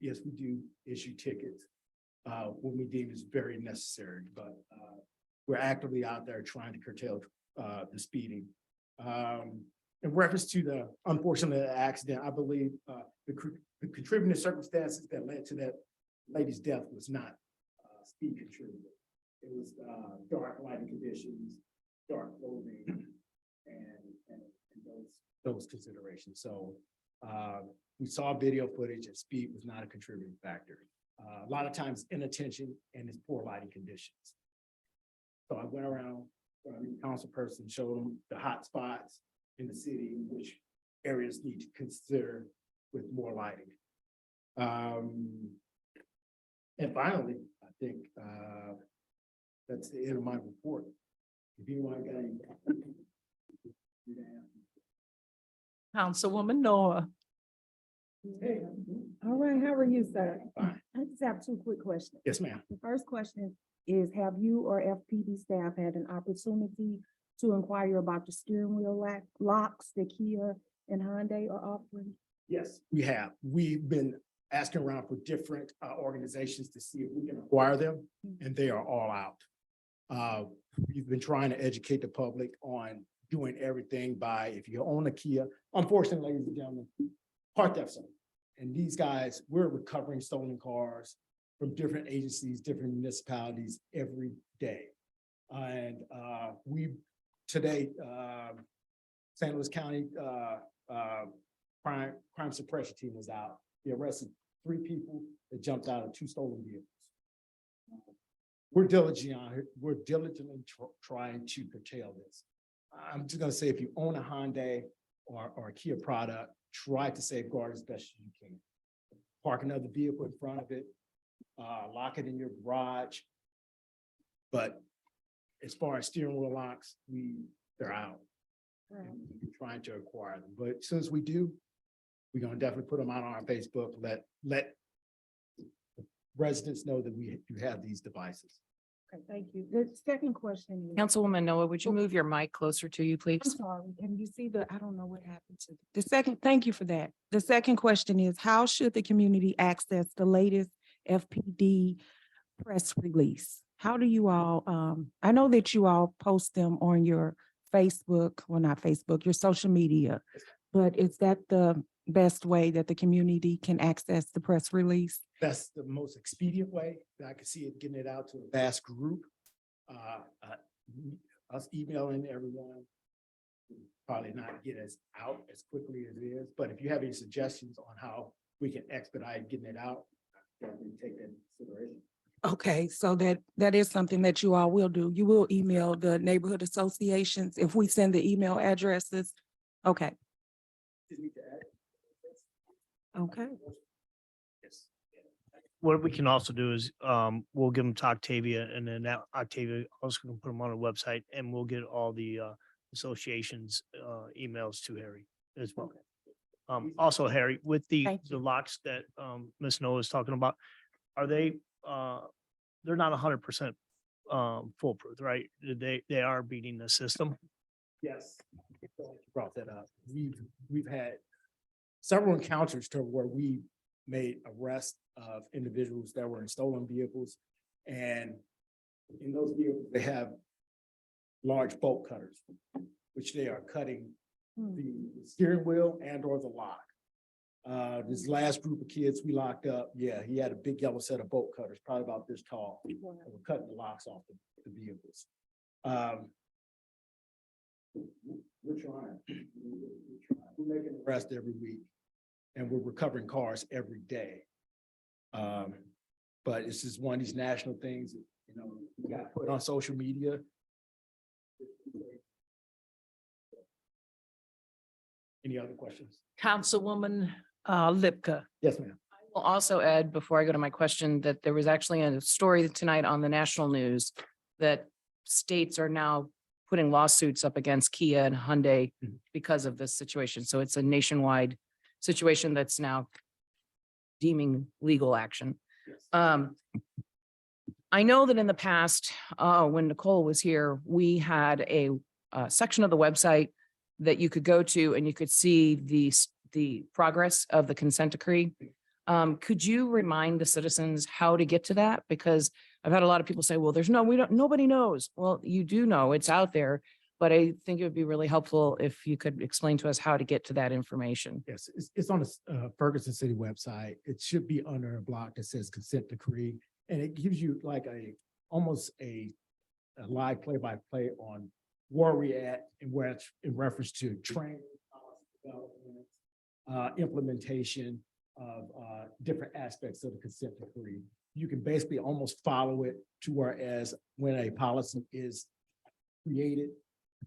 yes, we do issue tickets when we deem it's very necessary, but we're actively out there trying to curtail the speeding. In reference to the unfortunate accident, I believe, the contributing circumstances that led to that lady's death was not, speed contributed. It was, dark lighting conditions, dark clothing, and those considerations. So, we saw video footage and speed was not a contributing factor. A lot of times inattention and it's poor lighting conditions. So I went around, council person, showed them the hot spots in the city, which areas need to consider with more lighting. And finally, I think, that's the end of my report. If anyone got any. Councilwoman Noah. All right, how are you, sir? Fine. I just have two quick questions. Yes, ma'am. The first question is, have you or FPD staff had an opportunity to inquire about the steering wheel locks that Kia and Hyundai are offering? Yes, we have. We've been asking around for different organizations to see if we can acquire them, and they are all out. We've been trying to educate the public on doing everything by, if you own a Kia, unfortunately, ladies and gentlemen, car theft zone. And these guys, we're recovering stolen cars from different agencies, different municipalities every day. And we, today, St. Louis County crime suppression team was out. They arrested 3 people that jumped out of 2 stolen vehicles. We're diligently trying to curtail this. I'm just gonna say, if you own a Hyundai or a Kia product, try to safeguard as best as you can. Park another vehicle in front of it, lock it in your garage. But as far as steering wheel locks, they're out. And we're trying to acquire them, but as soon as we do, we're gonna definitely put them out on our Facebook, let residents know that we do have these devices. Okay, thank you. The second question is. Councilwoman Noah, would you move your mic closer to you, please? I'm sorry, and you see I don't know what happened to the second, thank you for that. The second question is, how should the community access the latest FPD press release? How do you all, I know that you all post them on your Facebook, well, not Facebook, your social media, but is that the best way that the community can access the press release? That's the most expedient way that I can see it getting it out to a vast group. Us emailing everyone probably not get us out as quickly as it is, but if you have any suggestions on how we can expedite getting it out, definitely take that into consideration. Okay, so that is something that you all will do. You will email the neighborhood associations if we send the email addresses. Okay, Just need to add. okay. Yes. What we can also do is, we'll give them to Octavia, and then that Octavia also can put them on a website, and we'll get all the associations emails to Harry as well. Also, Harry, with the Thank you. locks that Ms. Noah is talking about, are they they're not 100% foolproof, right? They are beating the system. Yes. Brought that up. We've had several encounters to where we made arrests of individuals that were in stolen vehicles. And in those vehicles, they have large bolt cutters, which they are cutting the steering wheel and or the lock. This last group of kids we locked up, yeah, he had a big yellow set of bolt cutters, probably about this tall. And we're cutting the locks off the vehicles. We're trying. We're making arrests every week, and we're recovering cars every day. But it's just one of these national things, you know, we got put on social media. Any other questions? Councilwoman Lipka. Yes, ma'am. I'll also add, before I go to my question, that there was actually a story tonight on the national news that states are now putting lawsuits up against Kia and Hyundai because of this situation. So it's a nationwide situation that's now deeming legal action. I know that in the past, when Nicole was here, we had a section of the website that you could go to and you could see the progress of the consent decree. Could you remind the citizens how to get to that? Because I've had a lot of people say, well, nobody knows. Well, you do know, it's out there. but I think it would be really helpful if you could explain to us how to get to that information. Yes, it's on the Ferguson City website. It should be under a block that says consent decree. And it gives you like almost a live play-by-play on where we at and where it's in reference to training, development, implementation of different aspects of the consent decree. You can basically almost follow it to whereas when a policy is created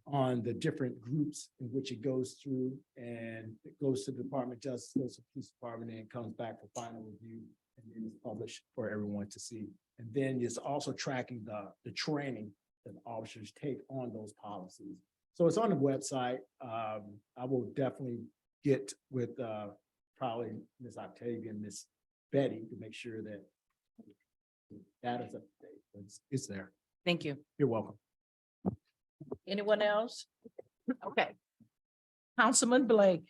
on the different groups in which it goes through and it goes to the Department of Justice, goes to the police department and comes back for final review and then it's published for everyone to see. And then it's also tracking the training that officers take on those policies. So it's on the website. I will definitely get with probably Ms. Octavia and Ms. Betty to make sure that that is up to date. It's there. Thank you. You're welcome. Anyone else? Okay. Councilman Blake.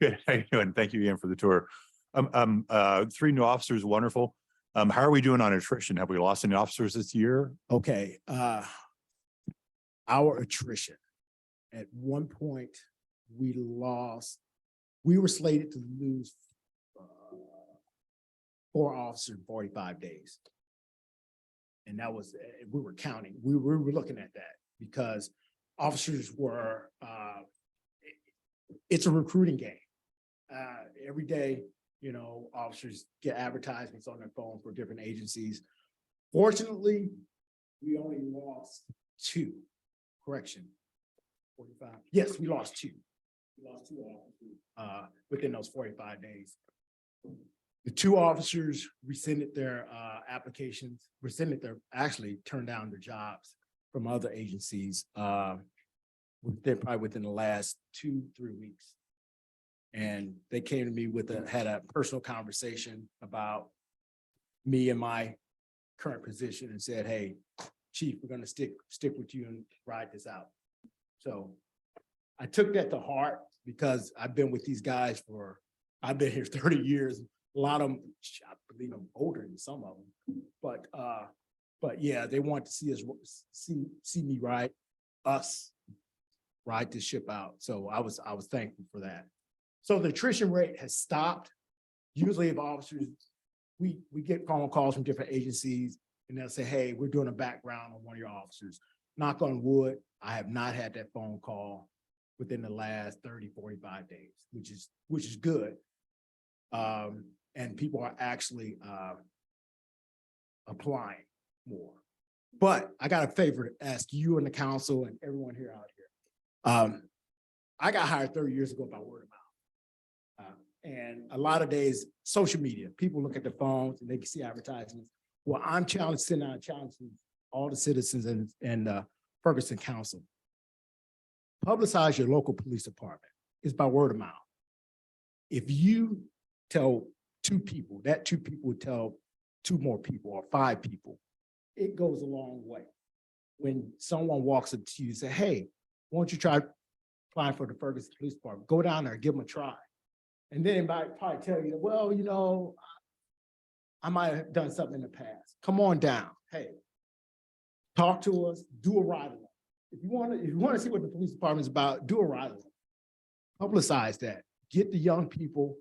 Good. How you doing? Thank you again for the tour. 3 new officers, wonderful. How are we doing on attrition? Have we lost any officers this year? Okay, our attrition. At one point, we were slated to lose 4 officers in 45 days. And that was, we were counting, we were looking at that because officers were, it's a recruiting game. Every day, you know, officers get advertisements on their phone for different agencies. Fortunately, we only lost 2. Correction. 45. Yes, we lost 2. We lost 2 officers within those 45 days. The 2 officers rescinded their applications, actually turned down their jobs from other agencies probably within the last 2-3 weeks. And they came to me had a personal conversation about me and my current position and said, hey, Chief, we're gonna stick with you and ride this out. So I took that to heart because I've been with these guys I've been here 30 years. A lot of them, I believe I'm older than some of them, but yeah, they want to see us, see me ride this ship out. So I was thankful for that. So the attrition rate has stopped. Usually if officers, we get phone calls from different agencies and they'll say, hey, we're doing a background on one of your officers. Knock on wood, I have not had that phone call within the last 30-45 days, which is good. And people are actually applying more. But I got a favor to ask you and the council and everyone here out here. I got hired 30 years ago by word of mouth. And a lot of days, social media, people look at the phones and they can see advertisements. Well, I'm sending out a challenge to all the citizens and Ferguson Council. Publicize your local police department. It's by word of mouth. If you tell 2 people, that 2 people would tell 2 more people or 5 people, it goes a long way. When someone walks up to you and say, hey, why don't you try applying for the Ferguson Police Department? Go down there, give them a try. And then they might probably tell you, well, you know, I might have done something in the past. Come on down. Hey, talk to us, do a ride along. If you want to see what the police department is about, do a ride along. Publicize that. Get the young people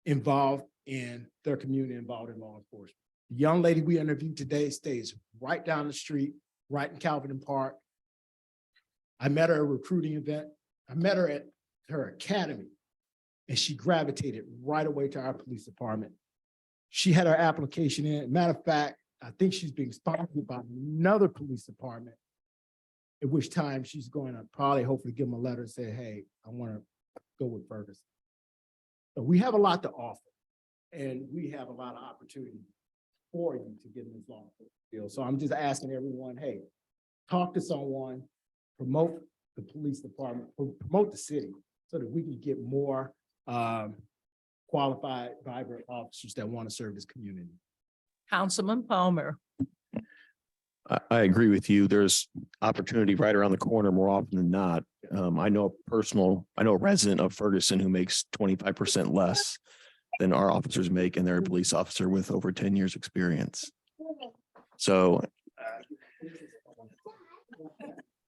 involved in their community, involved in law enforcement. The young lady we interviewed today stays right down the street, right in Calvin Park. I met her at a recruiting event. I met her at her academy, and she gravitated right away to our police department. She had her application in. Matter of fact, I think she's being sponsored by another police department, at which time she's going to probably hopefully give them a letter and say, hey, I want to go with Ferguson. So we have a lot to offer, and we have a lot of opportunity for you to get in this law enforcement field. So I'm just asking everyone, hey, talk to someone, promote the police department, promote the city so that we can get more qualified, vibrant officers that want to serve this community. Councilman Palmer. I agree with you. There's opportunity right around the corner more often than not. I know a resident of Ferguson who makes 25% less than our officers make, and they're a police officer with over 10 years experience. So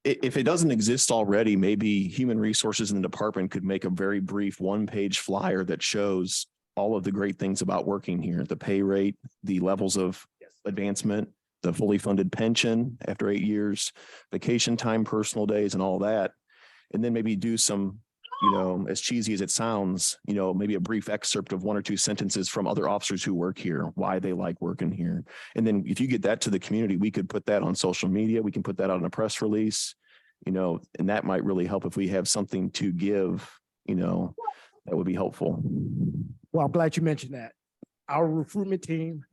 if it doesn't exist already, maybe human resources in the department could make a very brief one-page flyer that shows all of the great things about working here, the pay rate, the levels of advancement, the fully funded pension after 8 years, vacation time, personal days, and all that. And then maybe do some, as cheesy as it sounds, maybe a brief excerpt of 1 or 2 sentences from other officers who work here, why they like working here. And then if you get that to the community, we could put that on social media. We can put that out in a press release, and that might really help if we have something to give, that would be helpful. Well, I'm glad you mentioned that. Our recruitment team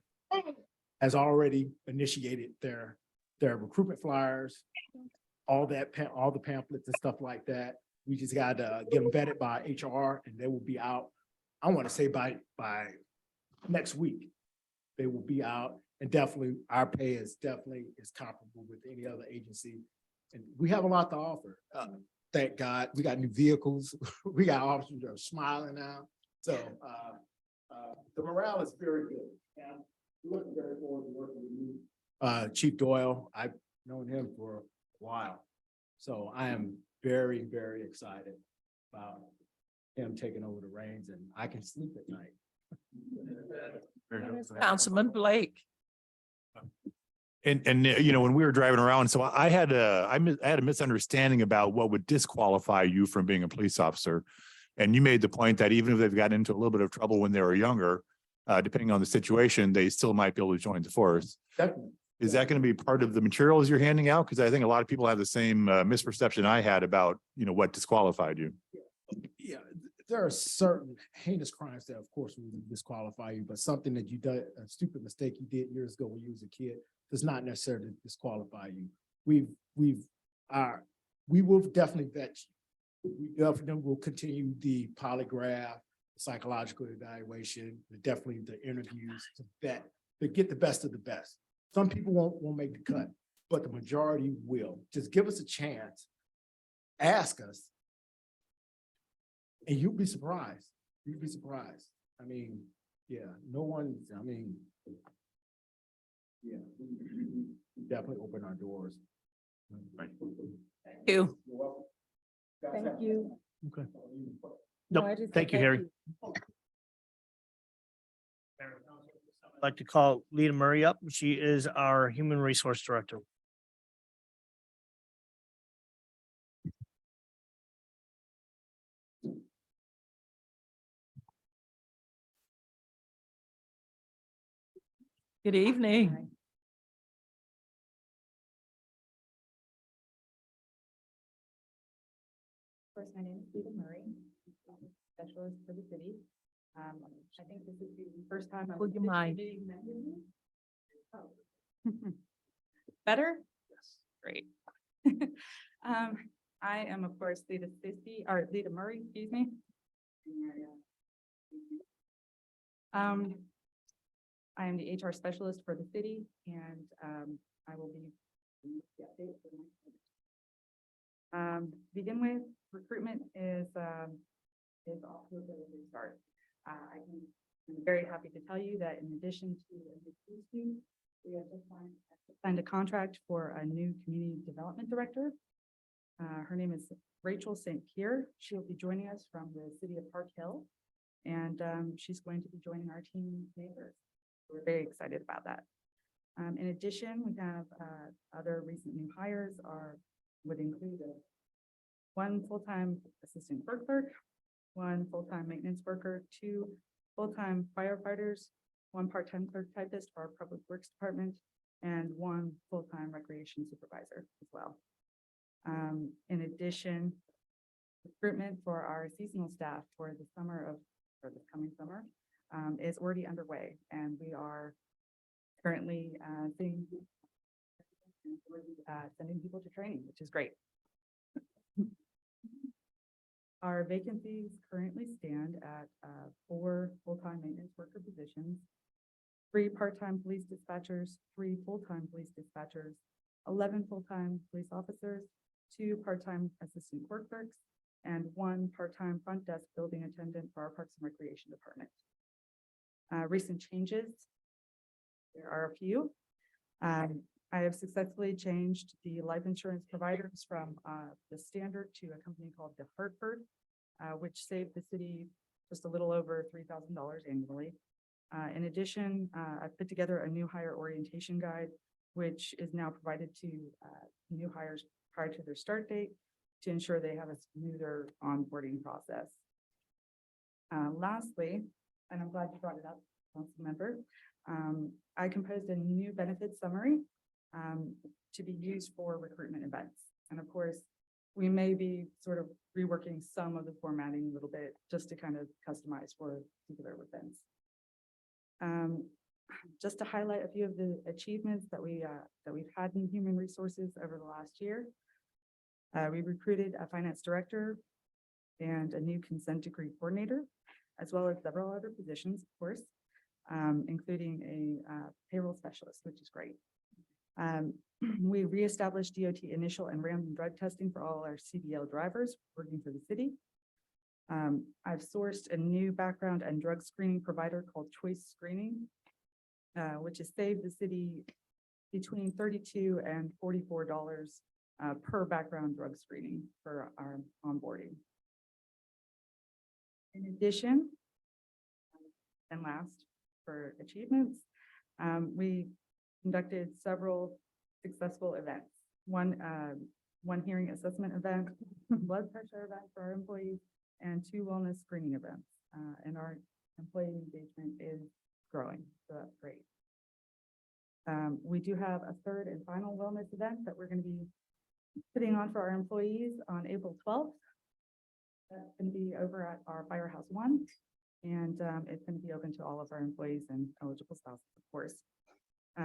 has already initiated their recruitment flyers, all the pamphlets and stuff like that. We just got to get them vetted by HR, and they will be out. I want to say by next week, they will be out. And definitely our pay is comparable with any other agency. And we have a lot to offer. Thank God. We got new vehicles. We got officers that are smiling now. So the morale is very good. And we're looking very forward to working with you. Chief Doyle, I've known him for a while. So I am very, very excited about him taking over the reins, and I can sleep at night. Councilman Blake. And when we were driving around, so I had a misunderstanding about what would disqualify you from being a police officer. And you made the point that even if they've gotten into a little bit of trouble when they were younger, depending on the situation, they still might be able to join the force. Definitely. Is that going to be part of the materials you're handing out? Because I think a lot of people have the same misperception I had about, what disqualified you. Yeah, there are certain heinous crimes that, of course, will disqualify you, but something that you did, a stupid mistake you did years ago when you was a kid, does not necessarily disqualify you. We will definitely vet you. We definitely will continue the polygraph, the psychological evaluation, definitely the interviews to vet, to get the best of the best. Some people won't make the cut, but the majority will. Just give us a chance. Ask us. And you'll be surprised. You'll be surprised. I mean, yeah, we definitely open our doors. Right. Thank you. Thank you. Okay. No, Nope. I just Thank said you, Harry. I'd like to call Lita Murray up. She is our Human Resource Director. Good evening. First, my name is Lita Murray, specialist for the city. I think this is the first time. Would you mind? Better? Yes. Great. I am, of course, Lita Murray, excuse me. I am the HR specialist for the city, and I will be the update for the next one. Begin with, recruitment is off to a very good start. I'm very happy to tell you that in addition to we have just signed a contract for a new community development director. Her name is Rachel St. Pierre. She'll be joining us from the city of Park Hill, and she's going to be joining our team neighbors. We're very excited about that. In addition, we have other recent new hires would include one full-time assistant clerk, one full-time maintenance worker, 2 full-time firefighters, 1 part-time clerk typist for our public works department, and 1 full-time recreation supervisor as well. In addition, recruitment for our seasonal staff for this coming summer is already underway, and we are currently sending people to training, which is great. Our vacancies currently stand at 4 full-time maintenance worker positions, 3 part-time police dispatchers, 3 full-time police dispatchers, 11 full-time police officers, 2 part-time assistant court clerks, and 1 part-time front desk building attendant for our Parks and Recreation Department. Recent changes, there are a few. I have successfully changed the life insurance providers from the Standard to a company called the Hartford, which saved the city just a little over $3,000 annually. In addition, I've put together a new hire orientation guide, which is now provided to new hires prior to their start date to ensure they have a smoother onboarding process. Lastly, and I'm glad you brought it up, Council Member, I composed a new benefits summary to be used for recruitment events. And of course, we may be sort of reworking some of the formatting a little bit just to kind of customize for particular events. Just to highlight a few of the achievements that we've had in human resources over the last year. We recruited a finance director and a new consent decree coordinator, as well as several other positions, of course, including a payroll specialist, which is great. We reestablished DOT initial and random drug testing for all our CDL drivers working for the city. I've sourced a new background and drug screening provider called Choice Screening, which has saved the city between $32 and $44 per background drug screening for our onboarding. In addition, and last for achievements, we conducted several successful events. One hearing assessment event, blood pressure event for our employees, and 2 wellness screening events. And our employee engagement is growing, so that's great. We do have a 3rd and final wellness event that we're going to be putting on for our employees on April 12th. That's going to be over at our Firehouse 1, and it's going to be open to all of our employees and eligible spouses, of course.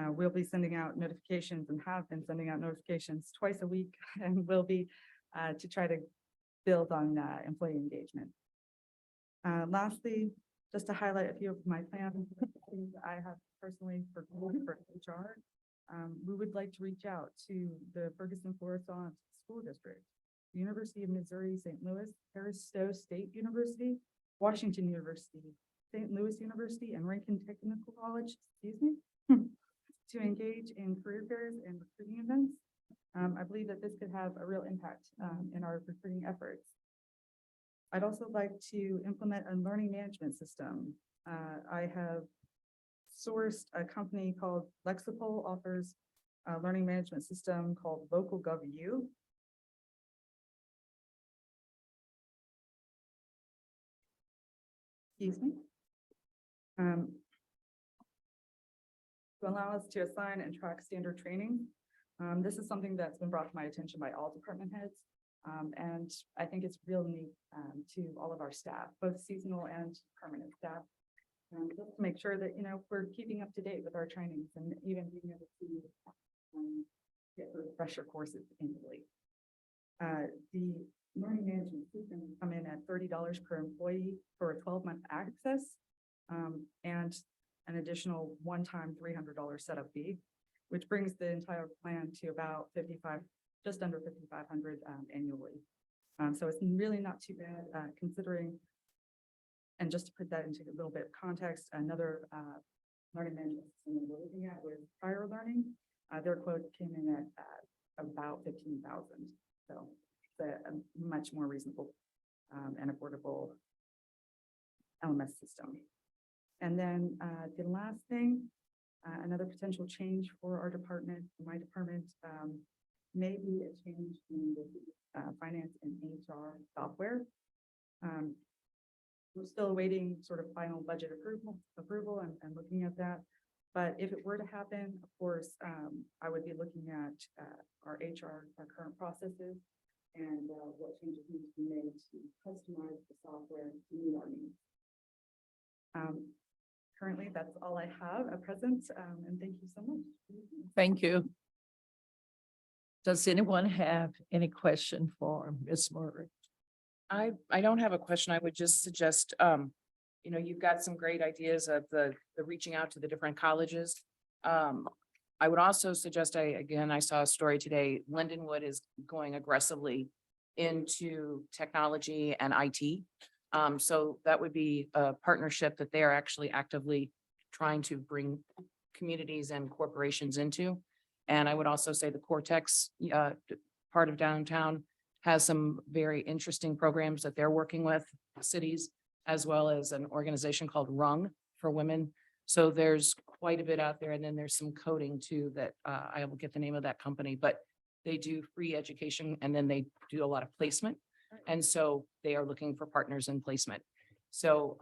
We'll be sending out notifications and have been sending out notifications twice a week, and will be to try to build on employee engagement. Lastly, just to highlight a few of my plans I have personally for HR, we would like to reach out to the Ferguson Florissant School District, the University of Missouri, St. Louis, Paris Stowe State University, Washington University, St. Louis University, and Rankin Technical College, excuse me, to engage in career fairs and recruiting events. I believe that this could have a real impact in our recruiting efforts. I'd also like to implement a learning management system. I have sourced a company called Lexipol, offers a learning management system called LocalGovU. Excuse me. To allow us to assign and track standard training. This is something that's been brought to my attention by all department heads. And I think it's real neat to all of our staff, both seasonal and permanent staff. Just to make sure that, you know, we're keeping up to date with our trainings and even being able to get refresher courses annually. The learning management system will come in at $30 per employee for a 12-month access and an additional one-time $300 setup fee, which brings the entire plan to about just under $5,500 annually. So it's really not too bad considering. And just to put that into a little bit of context, another learning management system that we're looking at with Prior Learning, their quote came in at about $15,000. So it's a much more reasonable and affordable LMS system. And then the last thing, another potential change for our department, my department, may be a change in the finance and HR software. We're still awaiting sort of final budget approval and looking at that. But if it were to happen, of course, I would be looking at our HR, our current processes, and what changes need to be made to customize the software to meet our needs. Currently, that's all I have at present, and thank you so much. Thank you. Does anyone have any question for Ms. Murray? I don't have a question. I would just suggest, you know, you've got some great ideas of the reaching out to the different colleges. I would also suggest, I saw a story today, Lindenwood is going aggressively into technology and IT. So that would be a partnership that they are actually actively trying to bring communities and corporations into. And I would also say the Cortex part of downtown has some very interesting programs that they're working with cities, as well as an organization called Rung for women. So there's quite a bit out there. And then there's some coding too that I will get the name of that company, but they do free education and then they do a lot of placement. And so they are looking for partners in placement. So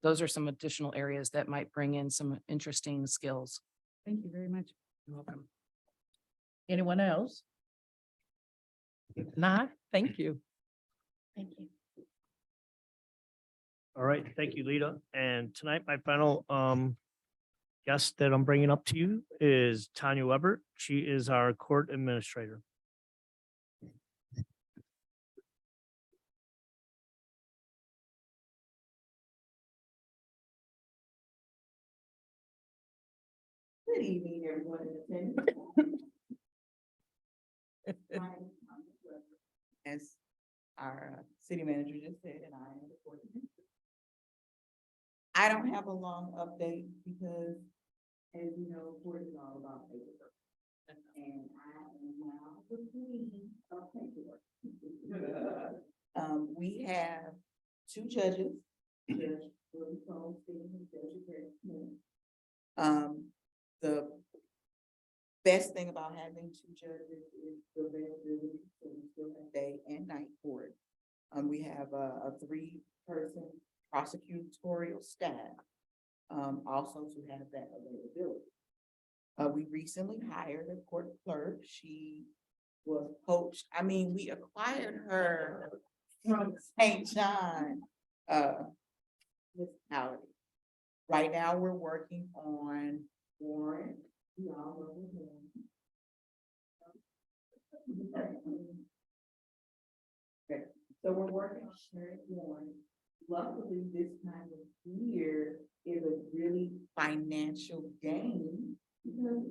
those are some additional areas that might bring in some interesting skills. Thank you very much. You're welcome. Anyone else? If not, thank you. Thank you. All right, thank you, Lita. And tonight, my final guest that I'm bringing up to you is Tanya Weber. She is our court administrator. Good evening, everyone in attendance. As our city manager just said, and I am the court administrator. I don't have a long update because, as you know, court is all about paperwork. And I am now the queen of paperwork. We have two judges, Judge Ferguson and Judge Ferguson. The best thing about having two judges is the availability, so we still have day and night court. We have a 3-person prosecutorial staff, also to have that availability. We recently hired a court clerk. She was poached. I mean, we acquired her from St. John municipality. Right now, we're working on Warren. We all know him. Okay, so we're working on Sheriff Warren. Luckily, this time of year is a really financial gain because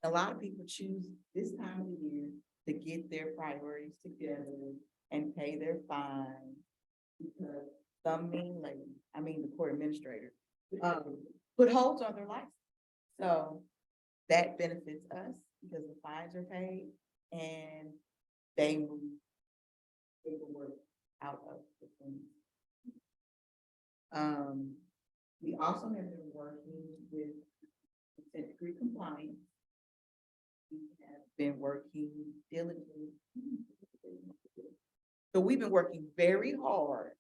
a lot of people choose this time of year to get their priorities together and pay their fines because some mean lady, I mean the court administrator, put holds on their license. So that benefits us because the fines are paid and they move paperwork out of the thing. We also have been working with consent decree compliance. We have been working diligently. So we've been working very hard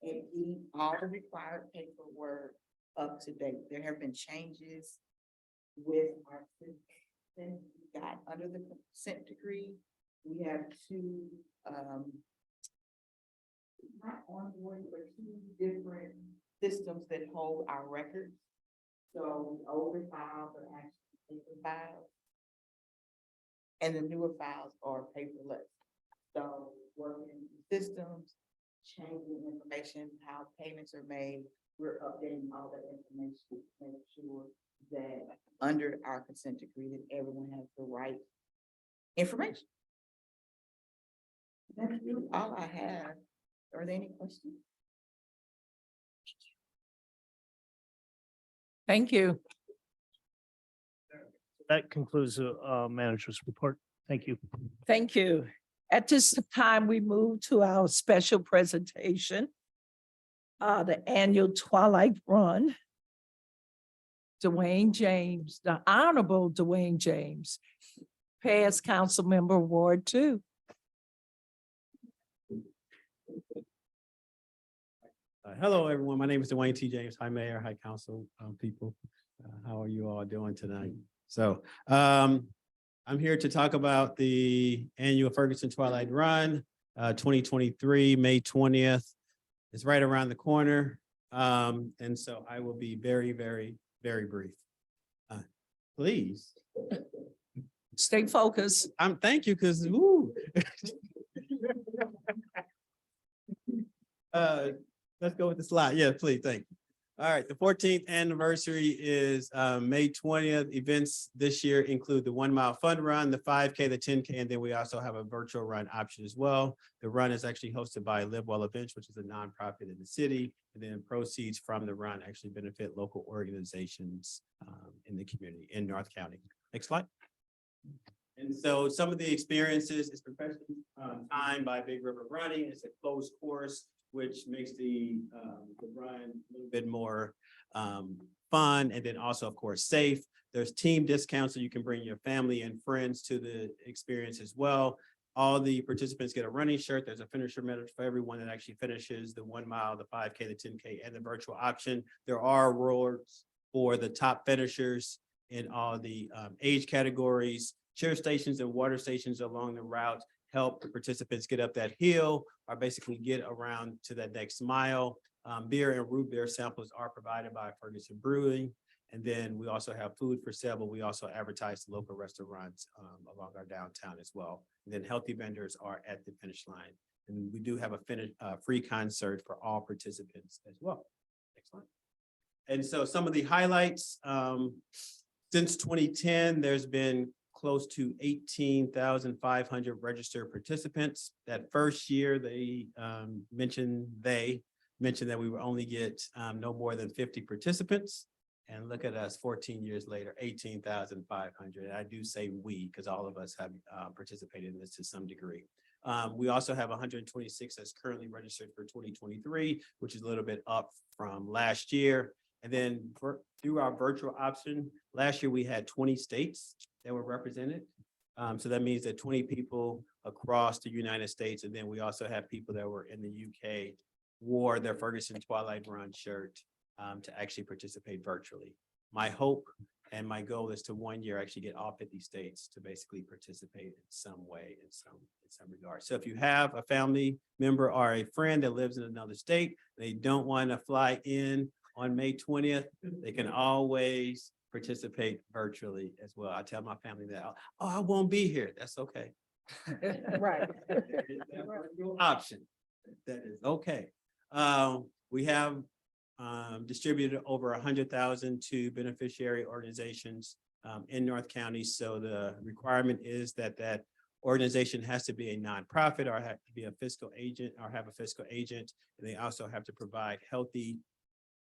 at getting all the required paperwork up to date. There have been changes with our system. We got under the consent decree. We have two not onboarding, but 2 different systems that hold our records. So the older files are actually paper files. And the newer files are paperless. So working in systems, changing information, how payments are made, we're updating all that information to make sure that under our consent decree that everyone has the right information. That's really all I have. Are there any questions? Thank you. That concludes the manager's report. Thank you. Thank you. At this time, we move to our special presentation, the annual Twilight Run. Dwayne James, the Honorable Dwayne James, past council member Ward 2. Hello, everyone. My name is Dwayne T. James. Hi, Mayor. Hi, Council people. How are you all doing tonight? So I'm here to talk about the annual Ferguson Twilight Run, 2023, May 20th. It's right around the corner. And so I will be very, very, very brief. Please. Stay focused. Thank you, because let's go with the slide. Yeah, please. Thank you. All right. The 14th anniversary is May 20th. Events this year include the 1 mile fun run, the 5K, the 10K, and then we also have a virtual run option as well. The run is actually hosted by Live Well Events, which is a nonprofit in the city. And then proceeds from the run actually benefit local organizations in the community in North County. Next slide. And so some of the experiences is professional time by Big River Running. It's a closed course, which makes the run a little bit more fun, and then also, of course, safe. There's team discounts, so you can bring your family and friends to the experience as well. All the participants get a running shirt. There's a finisher medal for everyone that actually finishes the 1 mile, the 5K, the 10K, and the virtual option. There are awards for the top finishers in all the age categories. Cheer stations and water stations along the route help the participants get up that hill or basically get around to that next mile. Beer and root beer samples are provided by Ferguson Brewing. And then we also have food for sale, but we also advertise to local restaurants along our downtown as well. And then healthy vendors are at the finish line. And we do have a free concert for all participants as well. Next slide. And so some of the highlights, since 2010, there's been close to 18,500 registered participants. That first year, they mentioned that we would only get no more than 50 participants. And look at us 14 years later, 18,500. I do say we, because all of us have participated in this to some degree. We also have 126 that's currently registered for 2023, which is a little bit up from last year. And then through our virtual option, last year we had 20 states that were represented. So that means that 20 people across the United States. And then we also have people that were in the UK wore their Ferguson Twilight Run shirt to actually participate virtually. My hope and my goal is to 1 year actually get all 50 states to basically participate in some way, in some regard. So if you have a family member or a friend that lives in another state, they don't want to fly in on May 20th, they can always participate virtually as well. I tell my family that, oh, I won't be here. That's okay. Right. Option. That is okay. We have distributed over 100,000 to beneficiary organizations in North County. So the requirement is that that organization has to be a nonprofit or have to be a fiscal agent or have a fiscal agent. And they also have to provide healthy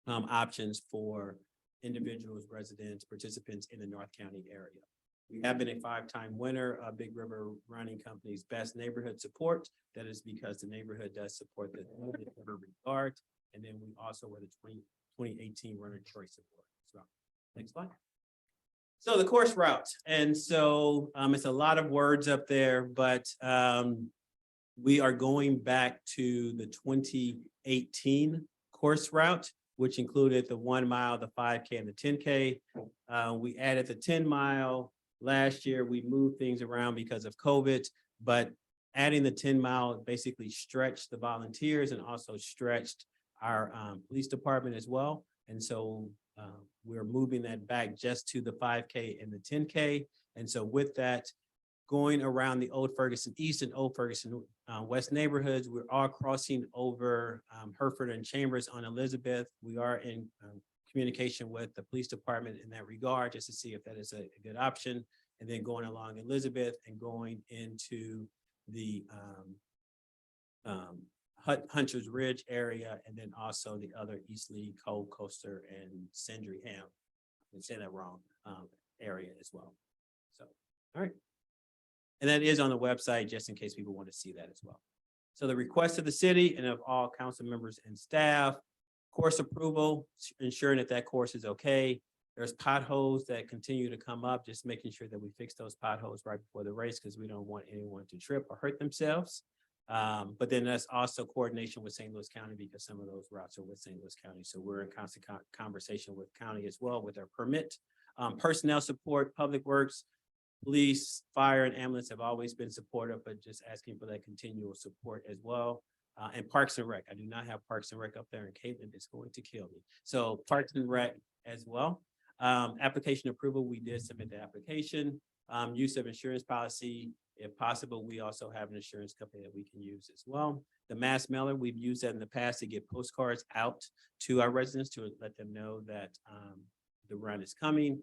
options for individuals, residents, participants in the North County area. We have been a 5-time winner of Big River Running Company's Best Neighborhood Support. That is because the neighborhood does support the regard. And then we also were the 2018 Runner Choice Award as well. Next slide. So the course route. And so it's a lot of words up there, but we are going back to the 2018 course route, which included the 1 mile, the 5K, and the 10K. We added the 10 mile. Last year, we moved things around because of COVID, but adding the 10 mile basically stretched the volunteers and also stretched our police department as well. And so we're moving that back just to the 5K and the 10K. And so with that, going around the Old Ferguson East and Old Ferguson West neighborhoods, we're all crossing over Hereford and Chambers on Elizabeth. We are in communication with the police department in that regard, just to see if that is a good option. And then going along Elizabeth and going into the Hunter's Ridge area, and then also the other Eastleigh, Cold Coaster, and Sandringham, I'm saying that wrong, area as well. So, all right. And that is on the website, just in case people want to see that as well. So the request of the city and of all council members and staff, course approval, ensuring that that course is okay. There's potholes that continue to come up, just making sure that we fix those potholes right before the race, because we don't want anyone to trip or hurt themselves. But then that's also coordination with St. Louis County, because some of those routes are with St. Louis County. So we're in constant conversation with county as well with our permit. Personnel support, public works, police, fire, and ambulance have always been supportive, but just asking for that continual support as well. And Parks and Rec. I do not have Parks and Rec up there, and Caitlin is going to kill me. So Parks and Rec as well. Application approval, we did submit the application. Use of insurance policy, if possible, we also have an insurance company that we can use as well. The mass mailer, we've used that in the past to get postcards out to our residents to let them know that the run is coming.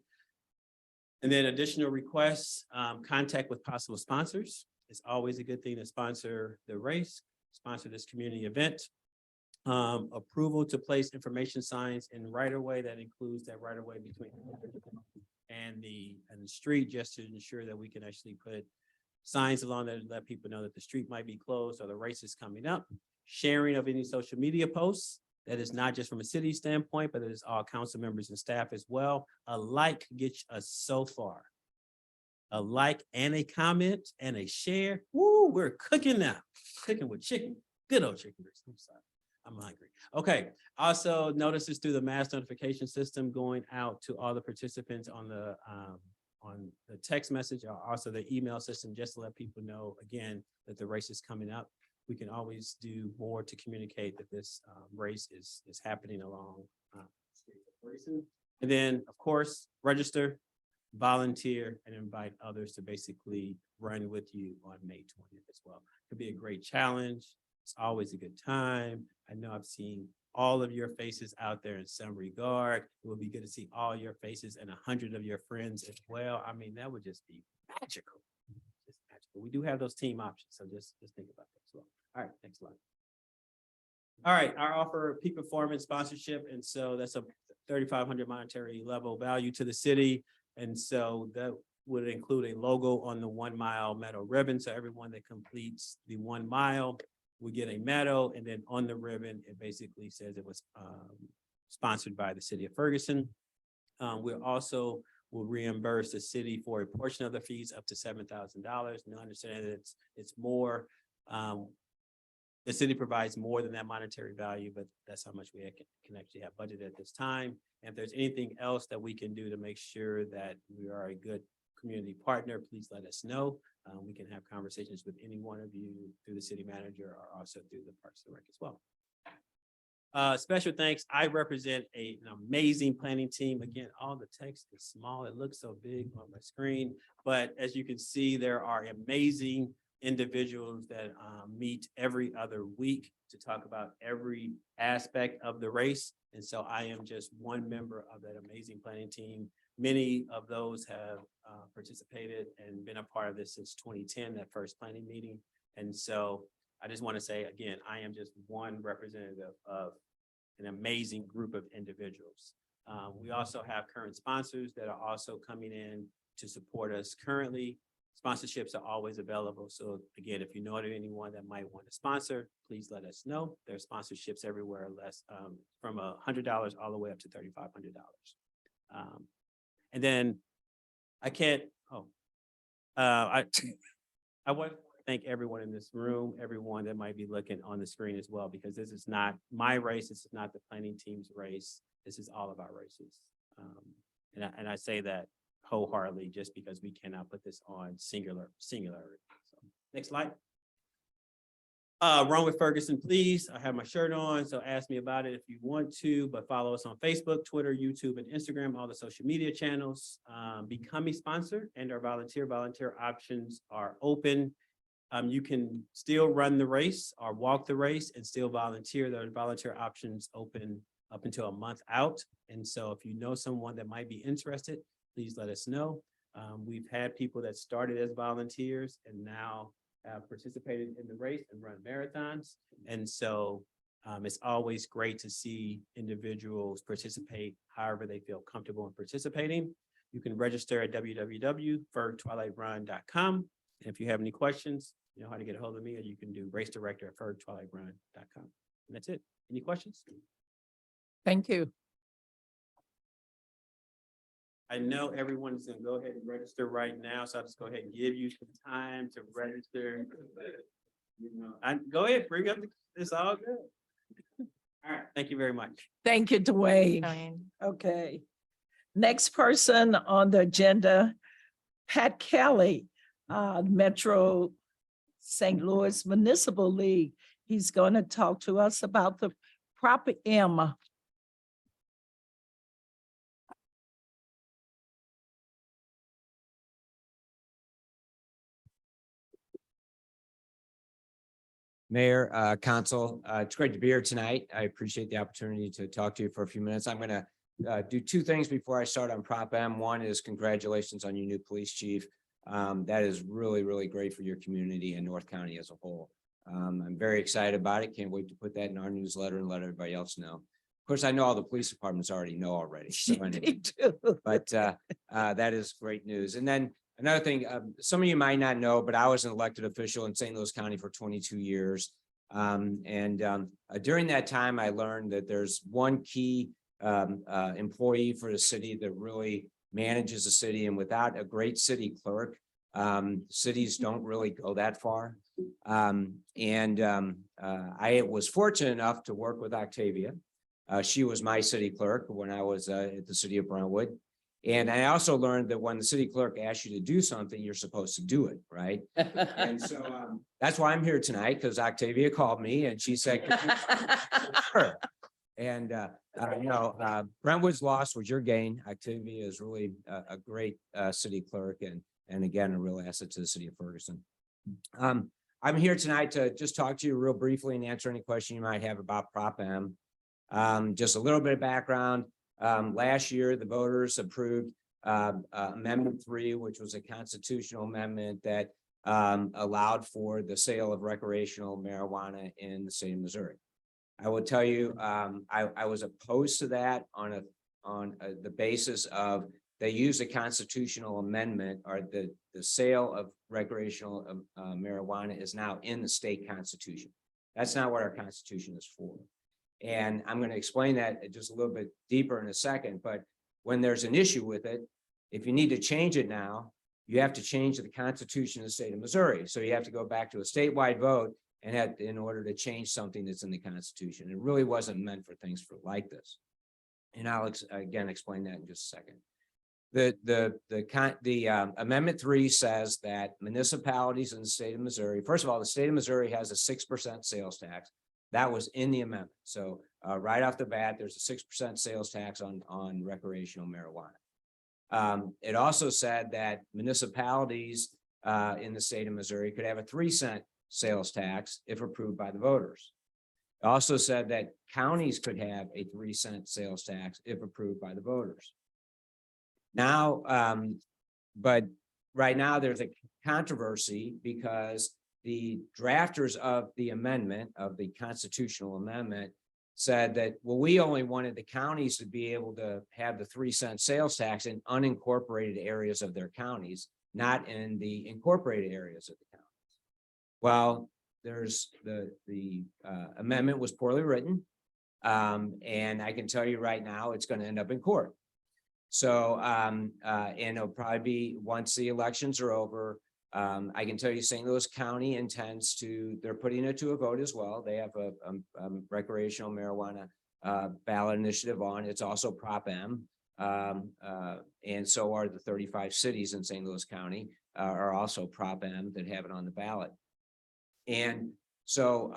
And then additional requests, contact with possible sponsors. It's always a good thing to sponsor the race, sponsor this community event. Approval to place information signs in right-of-way. That includes that right-of-way between and the street, just to ensure that we can actually put signs along there to let people know that the street might be closed or the race is coming up. Sharing of any social media posts. That is not just from a city standpoint, but it is all council members and staff as well. A like gets us so far. A like and a comment and a share. Woo, we're cooking now. Cooking with chicken. Good old chicken grease. I'm sorry. I'm hungry. Okay. Also, notices through the mass notification system going out to all the participants on the text message, or also the email system, just to let people know again that the race is coming up. We can always do more to communicate that this race is happening along. And then, of course, register, volunteer, and invite others to basically run with you on May 20th as well. Could be a great challenge. It's always a good time. I know I've seen all of your faces out there in some regard. It would be good to see all your faces and 100 of your friends as well. I mean, that would just be magical. Just magical. We do have those team options, so just think about that as well. All right, next slide. All right, our offer peak performance sponsorship, and so that's a 3,500 monetary level value to the city, and so that would include a logo on the 1 mile metal ribbon. So everyone that completes the 1 mile we get a medal, and then on the ribbon, it basically says it was sponsored by the city of Ferguson. We also will reimburse the city for a portion of the fees up to $7,000. Now, understand that it's more. The city provides more than that monetary value, but that's how much we can actually have budgeted at this time. And if there's anything else that we can do to make sure that we are a good community partner, please let us know. We can have conversations with any one of you through the city manager or also through the Parks and Rec as well. Special thanks. I represent an amazing planning team. Again, all the text is small. It looks so big on my screen, but as you can see, there are amazing individuals that meet every other week to talk about every aspect of the race. And so I am just one member of that amazing planning team. Many of those have participated and been a part of this since 2010, that first planning meeting. And so I just want to say, again, I am just one representative of an amazing group of individuals. We also have current sponsors that are also coming in to support us currently. Sponsorships are always available. So again, if you know of anyone that might want to sponsor, please let us know. There are sponsorships everywhere, less from $100 all the way up to $3,500. And then I can't, I want to thank everyone in this room, everyone that might be looking on the screen as well, because this is not my race. This is not the planning team's race. This is all of our races. And I say that wholeheartedly just because we cannot put this on singular. So, next slide. Run with Ferguson, please. I have my shirt on, so ask me about it if you want to, but follow us on Facebook, Twitter, YouTube, and Instagram, all the social media channels. Become a sponsor and our volunteer options are open. You can still run the race or walk the race and still volunteer. There are volunteer options open up until a month out. And so if you know someone that might be interested, please let us know. We've had people that started as volunteers and now have participated in the race and run marathons. And so it's always great to see individuals participate however they feel comfortable in participating. You can register at www.fergtwilightrun.com. And if you have any questions, you know how to get a hold of me, or you can do race director at fergtwilightrun.com. And that's it. Any questions? Thank you. I know everyone's gonna go ahead and register right now, so I'll just go ahead and give you some time to register. You know, go ahead, bring up it's all good. All right, thank you very much. Thank you, Dwayne. Okay. Next person on the agenda, Pat Kelly, Metro St. Louis Municipal League. He's going to talk to us about the Prop M. Mayor, Council, it's great to be here tonight. I appreciate the opportunity to talk to you for a few minutes. I'm going to do two things before I start on Prop M. One is congratulations on your new police chief. That is really, really great for your community and North County as a whole. I'm very excited about it. Can't wait to put that in our newsletter and let everybody else know. course, I know all the police departments already know already. So anyway. They do. But that is great news. And then another thing, some of you might not know, but I was an elected official in St. Louis County for 22 years. During that time, I learned that there's one key employee for the city that really manages the city. And without a great city clerk, cities don't really go that far. I was fortunate enough to work with Octavia. She was my city clerk when I was at the city of Brentwood. And I also learned that when the city clerk asks you to do something, you're supposed to do it, right? And so that's why I'm here tonight, because Octavia called me and she said, sure. And Brentwood's loss was your gain. Octavia is really a great city clerk and again, a real asset to the city of Ferguson. I'm here tonight to just talk to you real briefly and answer any question you might have about Prop M. Just a little bit of background. Last year, the voters approved Amendment 3, which was a constitutional amendment that allowed for the sale of recreational marijuana in the state of Missouri. I will tell you, I was opposed to that on the basis of they used a constitutional amendment, or the sale of recreational marijuana is now in the state constitution. That's not what our constitution is for. And I'm going to explain that just a little bit deeper in a second. But when there's an issue with it, if you need to change it now, you have to change the constitution of the state of Missouri. So you have to go back to a statewide vote in order to change something that's in the constitution. It really wasn't meant for things like this. And I'll again explain that in just a second. The Amendment 3 says that municipalities in the state of Missouri, first of all, the state of Missouri has a 6% sales tax. That was in the amendment. So right off the bat, there's a 6% sales tax on recreational marijuana. It also said that municipalities in the state of Missouri could have a 3-cent sales tax if approved by the voters. It also said that counties could have a 3-cent sales tax if approved by the voters. Now, but right now there's a controversy because the drafters of the amendment, of the constitutional amendment, said that, well, we only wanted the counties to be able to have the 3-cent sales tax in unincorporated areas of their counties, not in the incorporated areas of the counties. Well, there's the amendment was poorly written. And I can tell you right now, it's going to end up in court. So, and it'll probably be once the elections are over. I can tell you St. Louis County intends to, they're putting it to a vote as well. They have a recreational marijuana ballot initiative on. It's also Prop M. And so are the 35 cities in St. Louis County are also Prop M that have it on the ballot. And so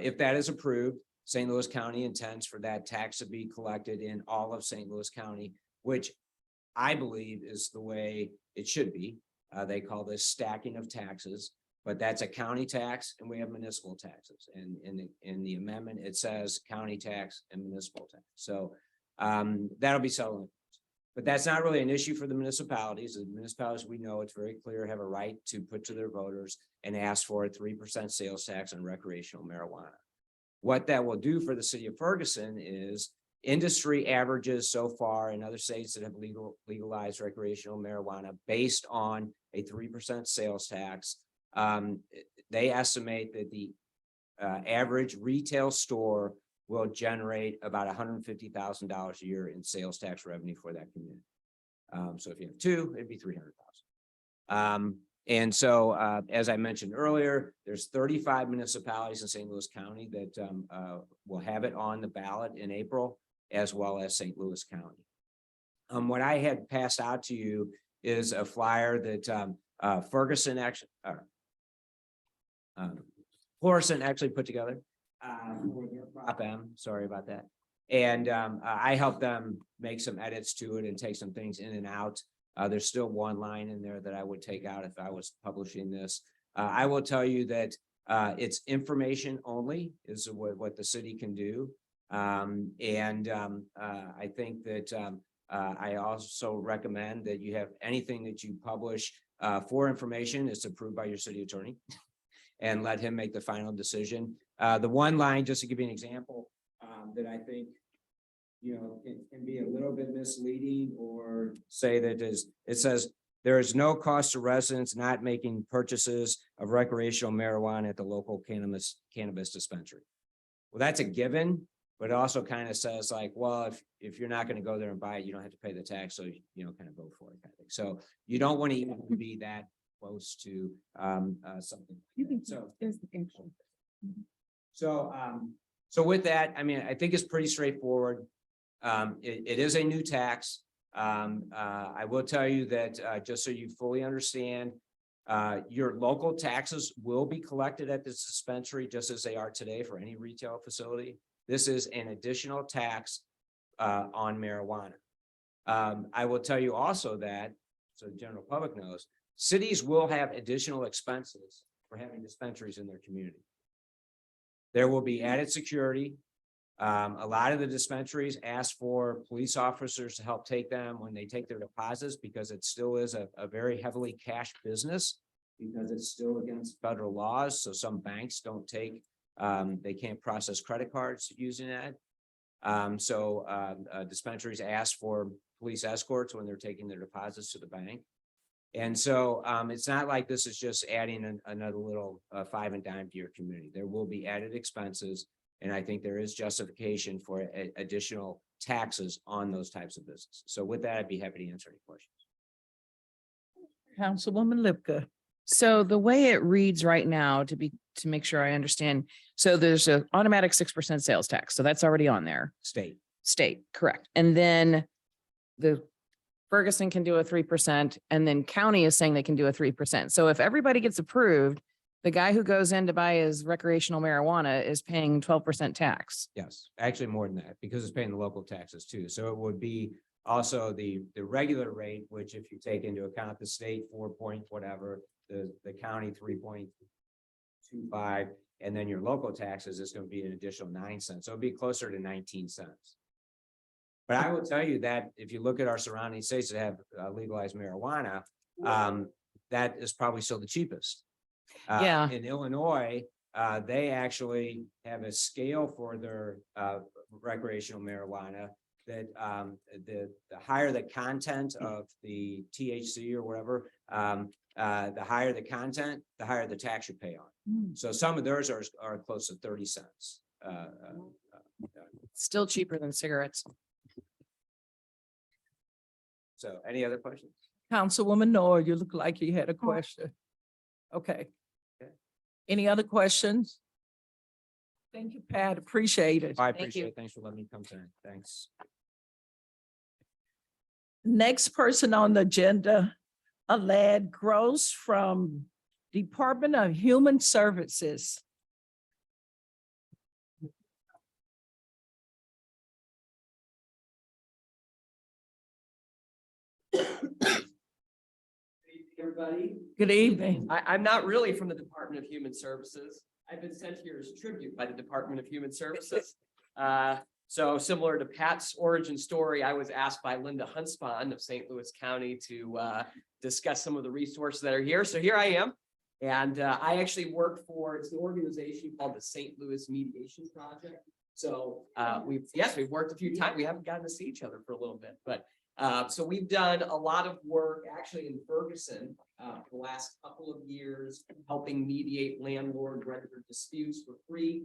if that is approved, St. Louis County intends for that tax to be collected in all of St. Louis County, which I believe is the way it should be. They call this stacking of taxes, but that's a county tax and we have municipal taxes. And in the amendment, it says county tax and municipal tax. So that'll be settled. But that's not really an issue for the municipalities. The municipalities, we know it's very clear, have a right to put to their voters and ask for a 3% sales tax on recreational marijuana. What that will do for the city of Ferguson is industry averages so far in other states that have legalized recreational marijuana based on a 3% sales tax. They estimate that the average retail store will generate about $150,000 a year in sales tax revenue for that community. So if you have two, it'd be $300,000. And so, as I mentioned earlier, there's 35 municipalities in St. Louis County that will have it on the ballot in April, as well as St. Louis County. What I had passed out to you is a flyer that Ferguson actually, Florissant actually put together for their Prop M. Sorry about that. And I helped them make some edits to it and take some things in and out. There's still one line in there that I would take out if I was publishing this. I will tell you that it's information only is what the city can do. I think that I also recommend that you have anything that you publish for information is approved by your city attorney and let him make the final decision. The one line, just to give you an example, that I think can be a little bit misleading or say that it says there is no cost to residents not making purchases of recreational marijuana at the local cannabis dispensary. Well, that's a given, but it also kind of says like, well, if you're not going to go there and buy it, you don't have to pay the tax. So, kind of go for it kind of thing. So you don't want to even be that close to something. So with that, I mean, I think it's pretty straightforward. It is a new tax. I will tell you that just so you fully understand, your local taxes will be collected at this dispensary just as they are today for any retail facility. This is an additional tax on marijuana. I will tell you also that, so the general public knows, cities will have additional expenses for having dispensaries in their community. There will be added security. A lot of the dispensaries ask for police officers to help take them when they take their deposits, because it still is a very heavily cash business, because it's still against federal laws. So some banks don't take, they can't process credit cards using that. Dispensaries ask for police escorts when they're taking their deposits to the bank. And so it's not like this is just adding another little 5 and dime to your community. There will be added expenses. And I think there is justification for additional taxes on those types of businesses. So with that, I'd be happy to answer any questions. Councilwoman Lipka. So the way it reads right now, to make sure I understand, so there's an automatic 6% sales tax. So that's already on there. State, correct. And then the Ferguson can do a 3%, and then county is saying they can do a 3%. So if everybody gets approved, the guy who goes in to buy his recreational marijuana is paying 12% tax. Yes, actually more than that, because it's paying the local taxes too. So it would be also the regular rate, which if you take into account the state 4 point whatever, the county 3.25, and then your local taxes is going to be an additional 9 cents. So it'd be closer to 19 cents. But I will tell you that if you look at our surrounding states that have legalized marijuana, that is probably still the cheapest. In Illinois, they actually have a scale for their recreational marijuana that the higher the content of the THC or whatever, the higher the content, the higher the tax you pay on. So some of theirs are close to 30 cents. Still cheaper than cigarettes. So any other questions? Councilwoman Noor, you look like you had a question. Okay. Any other questions? Thank you, Pat. Appreciate it. I appreciate it. Thanks for letting me come tonight. Thanks. Next person on the agenda, a lad Gross from Department of Human Services. Everybody. Good evening. I'm not really from the Department of Human Services. I've been sent here as tribute by the Department of Human Services. So similar to Pat's origin story, I was asked by Linda Huntspan of St. Louis County to discuss some of the resources that are here. So here I am. And I actually work for, it's an organization called the St. Louis Mediation Project. So we've worked a few times. We haven't gotten to see each other for a little bit, but so we've done a lot of work actually in Ferguson for the last couple of years, helping mediate landlord-renter disputes for free.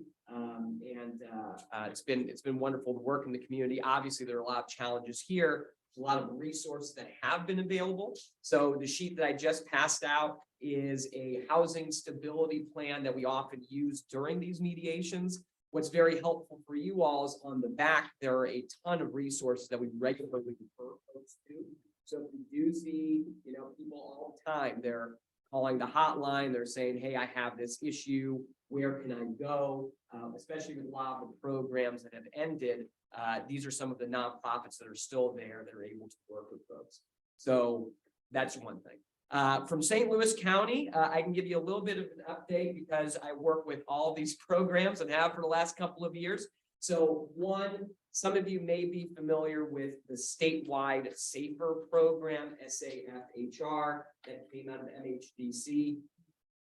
It's been wonderful to work in the community. Obviously, there are a lot of challenges here. There's a lot of resources that have been available. So the sheet that I just passed out is a housing stability plan that we often use during these mediations. What's very helpful for you all is on the back, there are a ton of resources that we regularly refer folks to. So if you do see, people all the time, they're calling the hotline, they're saying, hey, I have this issue, where can I go? Especially with a lot of the programs that have ended, these are some of the nonprofits that are still there that are able to work with folks. So that's one thing. From St. Louis County, I can give you a little bit of an update because I work with all these programs and have for the last couple of years. So one, some of you may be familiar with the statewide SAFER program, SAFHR, that came out of MHDC.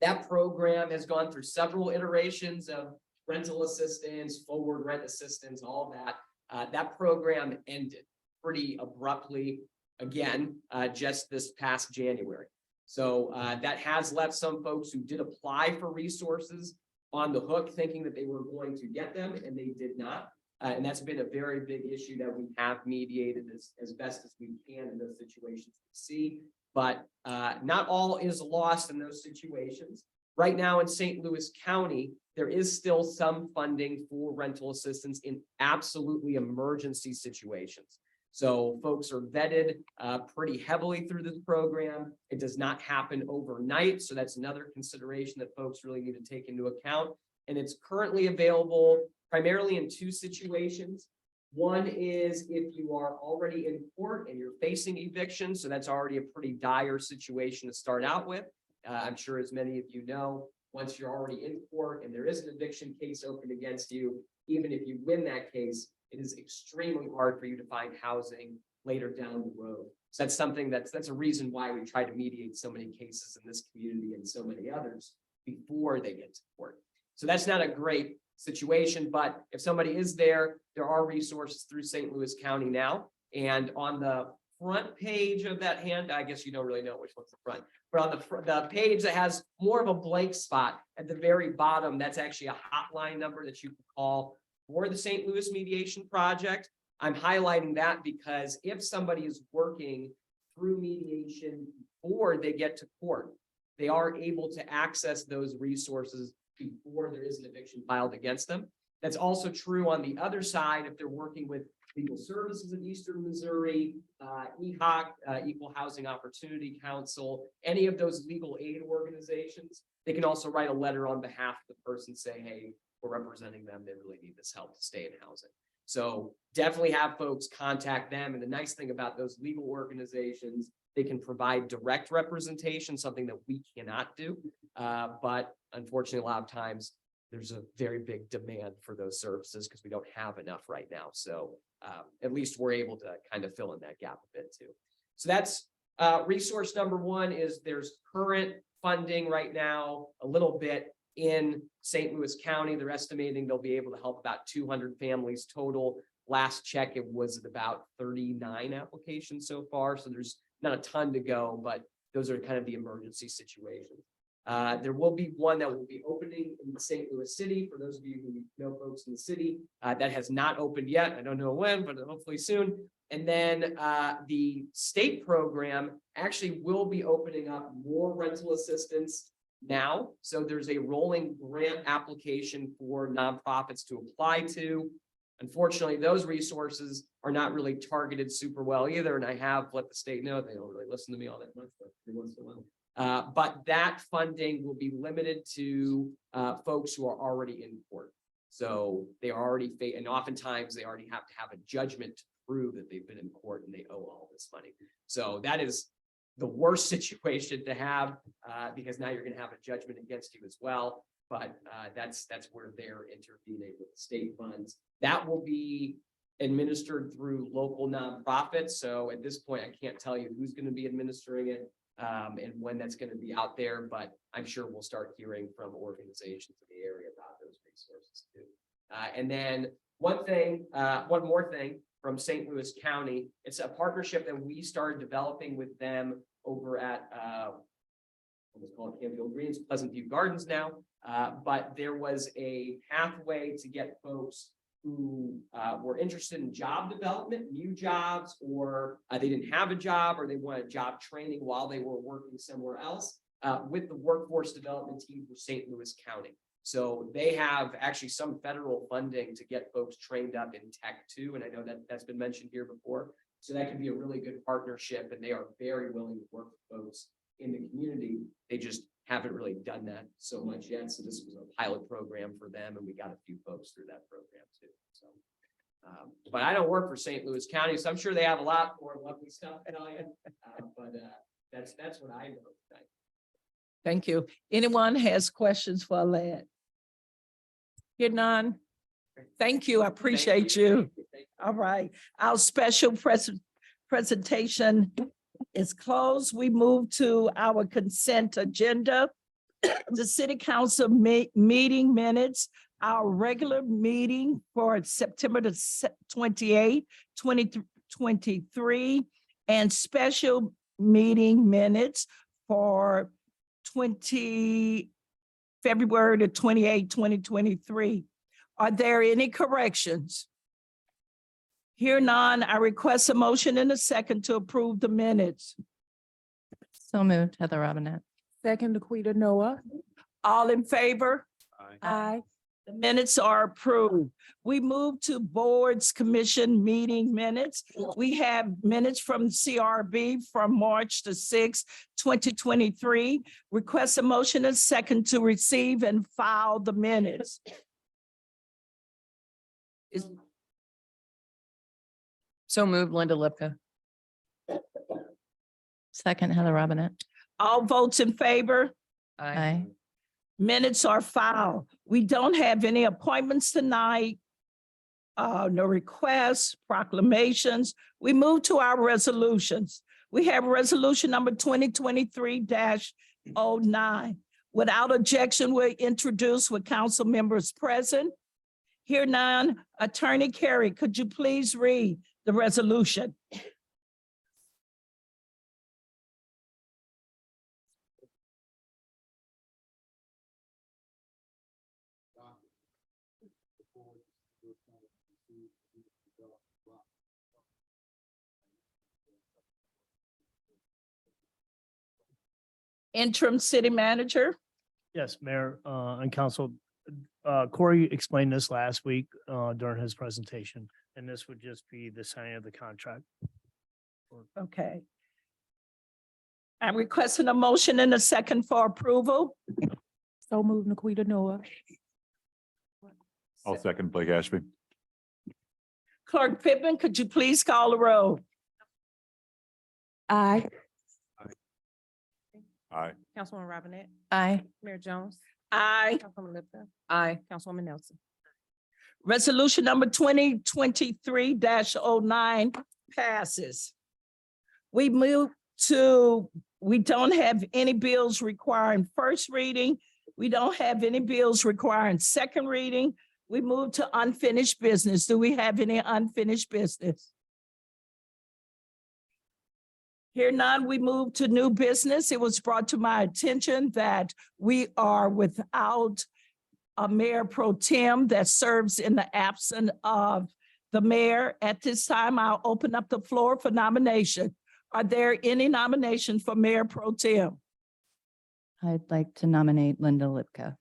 That program has gone through several iterations of rental assistance, forward rent assistance, all that. That program ended pretty abruptly again, just this past January. So that has left some folks who did apply for resources on the hook, thinking that they were going to get them, and they did not. And that's been a very big issue that we have mediated as best as we can in those situations to see. But not all is lost in those situations. Right now in St. Louis County, there is still some funding for rental assistance in absolutely emergency situations. So folks are vetted pretty heavily through this program. It does not happen overnight. So that's another consideration that folks really need to take into account. And it's currently available primarily in two situations. One is if you are already in court and you're facing eviction. So that's already a pretty dire situation to start out with. I'm sure as many of you know, once you're already in court and there is an eviction case open against you, even if you win that case, it is extremely hard for you to find housing later down the road. So that's something that's a reason why we try to mediate so many cases in this community and so many others before they get to court. So that's not a great situation, but if somebody is there, there are resources through St. Louis County now. And on the front page of that hand, I guess you don't really know which one's the front, but on the page that has more of a blank spot at the very bottom, that's actually a hotline number that you can call for the St. Louis Mediation Project. I'm highlighting that because if somebody is working through mediation before they get to court, they are able to access those resources before there is an eviction filed against them. That's also true on the other side if they're working with Legal Services of Eastern Missouri, EHOC, Equal Housing Opportunity Council, any of those legal aid organizations. They can also write a letter on behalf of the person saying, hey, we're representing them. They really need this help to stay in housing. So definitely have folks contact them. And the nice thing about those legal organizations, they can provide direct representation, something that we cannot do. But unfortunately, a lot of times there's a very big demand for those services because we don't have enough right now. So at least we're able to kind of fill in that gap a bit too. So that's resource number one is there's current funding right now, a little bit in St. Louis County. They're estimating they'll be able to help about 200 families total. Last check, it was at about 39 applications so far. So there's not a ton to go, but those are kind of the emergency situations. There will be one that will be opening in St. Louis City. For those of you who know folks in the city, that has not opened yet. I don't know when, but hopefully soon. And then the state program actually will be opening up more rental assistance now. So there's a rolling grant application for nonprofits to apply to. Unfortunately, those resources are not really targeted super well either. And I have let the state know they don't really listen to me all that much, but every once in a while. But that funding will be limited to folks who are already in court. So they are already, and oftentimes they already have to have a judgment to prove that they've been in court and they owe all this money. So that is the worst situation to have because now you're going to have a judgment against you as well. But that's where they're intervening with the state funds. That will be administered through local nonprofits. So at this point, I can't tell you who's going to be administering it and when that's going to be out there, but I'm sure we'll start hearing from organizations in the area about those resources too. And then one more thing from St. Louis County, it's a partnership that we started developing with them over at what's called Campfield Greens, Pleasant View Gardens now. But there was a pathway to get folks who were interested in job development, new jobs, or they didn't have a job or they wanted job training while they were working somewhere else with the workforce development team for St. Louis County. So they have actually some federal funding to get folks trained up in tech too. And I know that that's been mentioned here before. So that could be a really good partnership and they are very willing to work with folks in the community. They just haven't really done that so much yet. So this was a pilot program for them and we got a few folks through that program too. So, but I don't work for St. Louis County, so I'm sure they have a lot more lovely stuff than I am. But that's what I know tonight. Thank you. Anyone has questions for Aled? Hear none? Thank you. I appreciate you. All right. Our special presentation is closed. We move to our consent agenda. The City Council meeting minutes our regular meeting for September the 28th, 2023, and special meeting minutes for February the 28th, 2023. Are there any corrections? Here none, I request a motion and a second to approve the minutes. So moved, Heather Robinette. Second, Laquita Noah. All in favor? Aye. The minutes are approved. We move to boards, commission meeting minutes. We have minutes from CRB from March the 6th, 2023. Request a motion and second to receive and file the minutes. So moved, Linda Lipka. Second, Heather Robinette. All votes in favor? Aye. Minutes are filed. We don't have any appointments tonight. No requests, proclamations. We move to our resolutions. We have resolution number 2023-09. Without objection, we'll introduce with council members present. Here none, Attorney Carey, could you please read the resolution? Interim city manager. Yes, Mayor, and Council, Corey explained this last week, during his presentation, and this would just be the signing of the contract. Okay. I'm requesting a motion and a second for approval. So moved, Laquita Noah. I'll second Blake Ashby. Clerk Pittman, could you please call the roll? Aye. Aye. Councilwoman Robinette. Aye. Mayor Jones. Aye. Councilwoman Lipka. Aye. Councilwoman Nelson. Resolution number 2023-09 passes. We move to, we don't have any bills requiring first reading. We don't have any bills requiring second reading. We move to unfinished business. Do we have any unfinished business? Here none, we move to new business. It was brought to my attention that we are without a mayor pro tem that serves in the absence of the mayor. At this time, I'll open up the floor for nomination. Are there any nominations for mayor pro tem? I'd like to nominate Linda Lipka.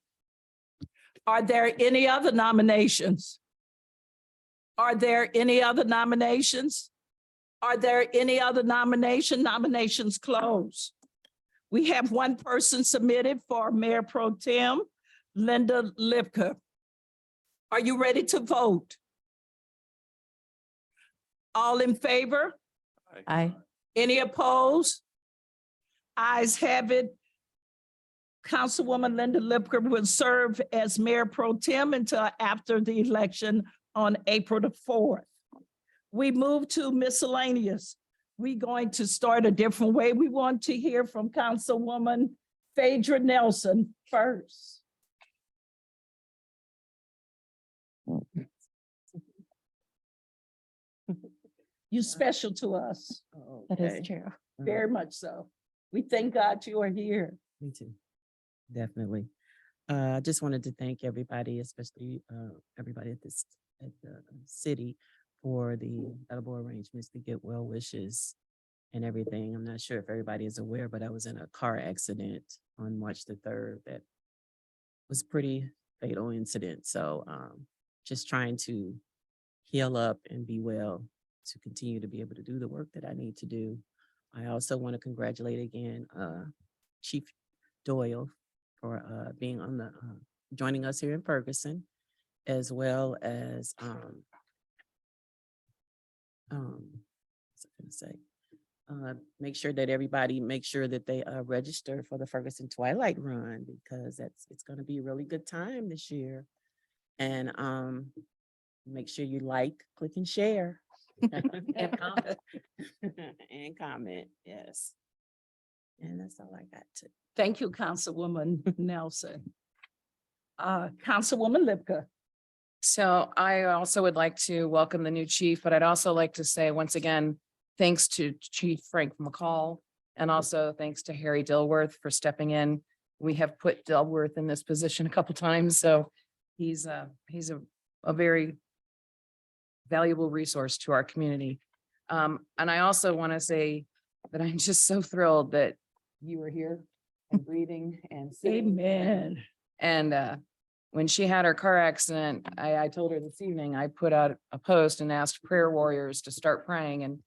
Are there any other nominations? Are there any other nominations? Are there any other nomination? Nominations closed. We have one person submitted for Mayor Pro Tem, Linda Lipka. Are you ready to vote? All in favor? Aye. Any opposed? Ayes have it. Councilwoman Linda Lipka will serve as Mayor Pro Tem until after the election on April the 4th. We move to miscellaneous. We're going to start a different way. We want to hear from Councilwoman Phaedra Nelson first. You special to us. That is true. Very much so. We thank God you are here. Me too. Definitely. I just wanted to thank everybody, especially everybody at the city for the edible arrangements to get well wishes and everything. I'm not sure if everybody is aware, but I was in a car accident on March the 3rd that was pretty fatal incident. So just trying to heal up and be well to continue to be able to do the work that I need to do. I also want to congratulate again Chief Doyle for being on the joining us here in Ferguson, as well as what's I gonna say? Make sure that everybody make sure that they register for the Ferguson Twilight Run, because it's going to be a really good time this year. And make sure you like, click, and share. And comment. And comment, yes. And that's all I got to. Thank you, Councilwoman Nelson. Councilwoman Lipka. So I also would like to welcome the new chief, but I'd also like to say once again, thanks to Chief Frank McCall, and also thanks to Harry Dilworth for stepping in. We have put Dilworth in this position a couple times, so he's a very valuable resource to our community. And I also want to say that I'm just so thrilled that you were here and breathing and sitting. Amen. And when she had her car accident, I told her this evening, I put out a post and asked prayer warriors to start praying, and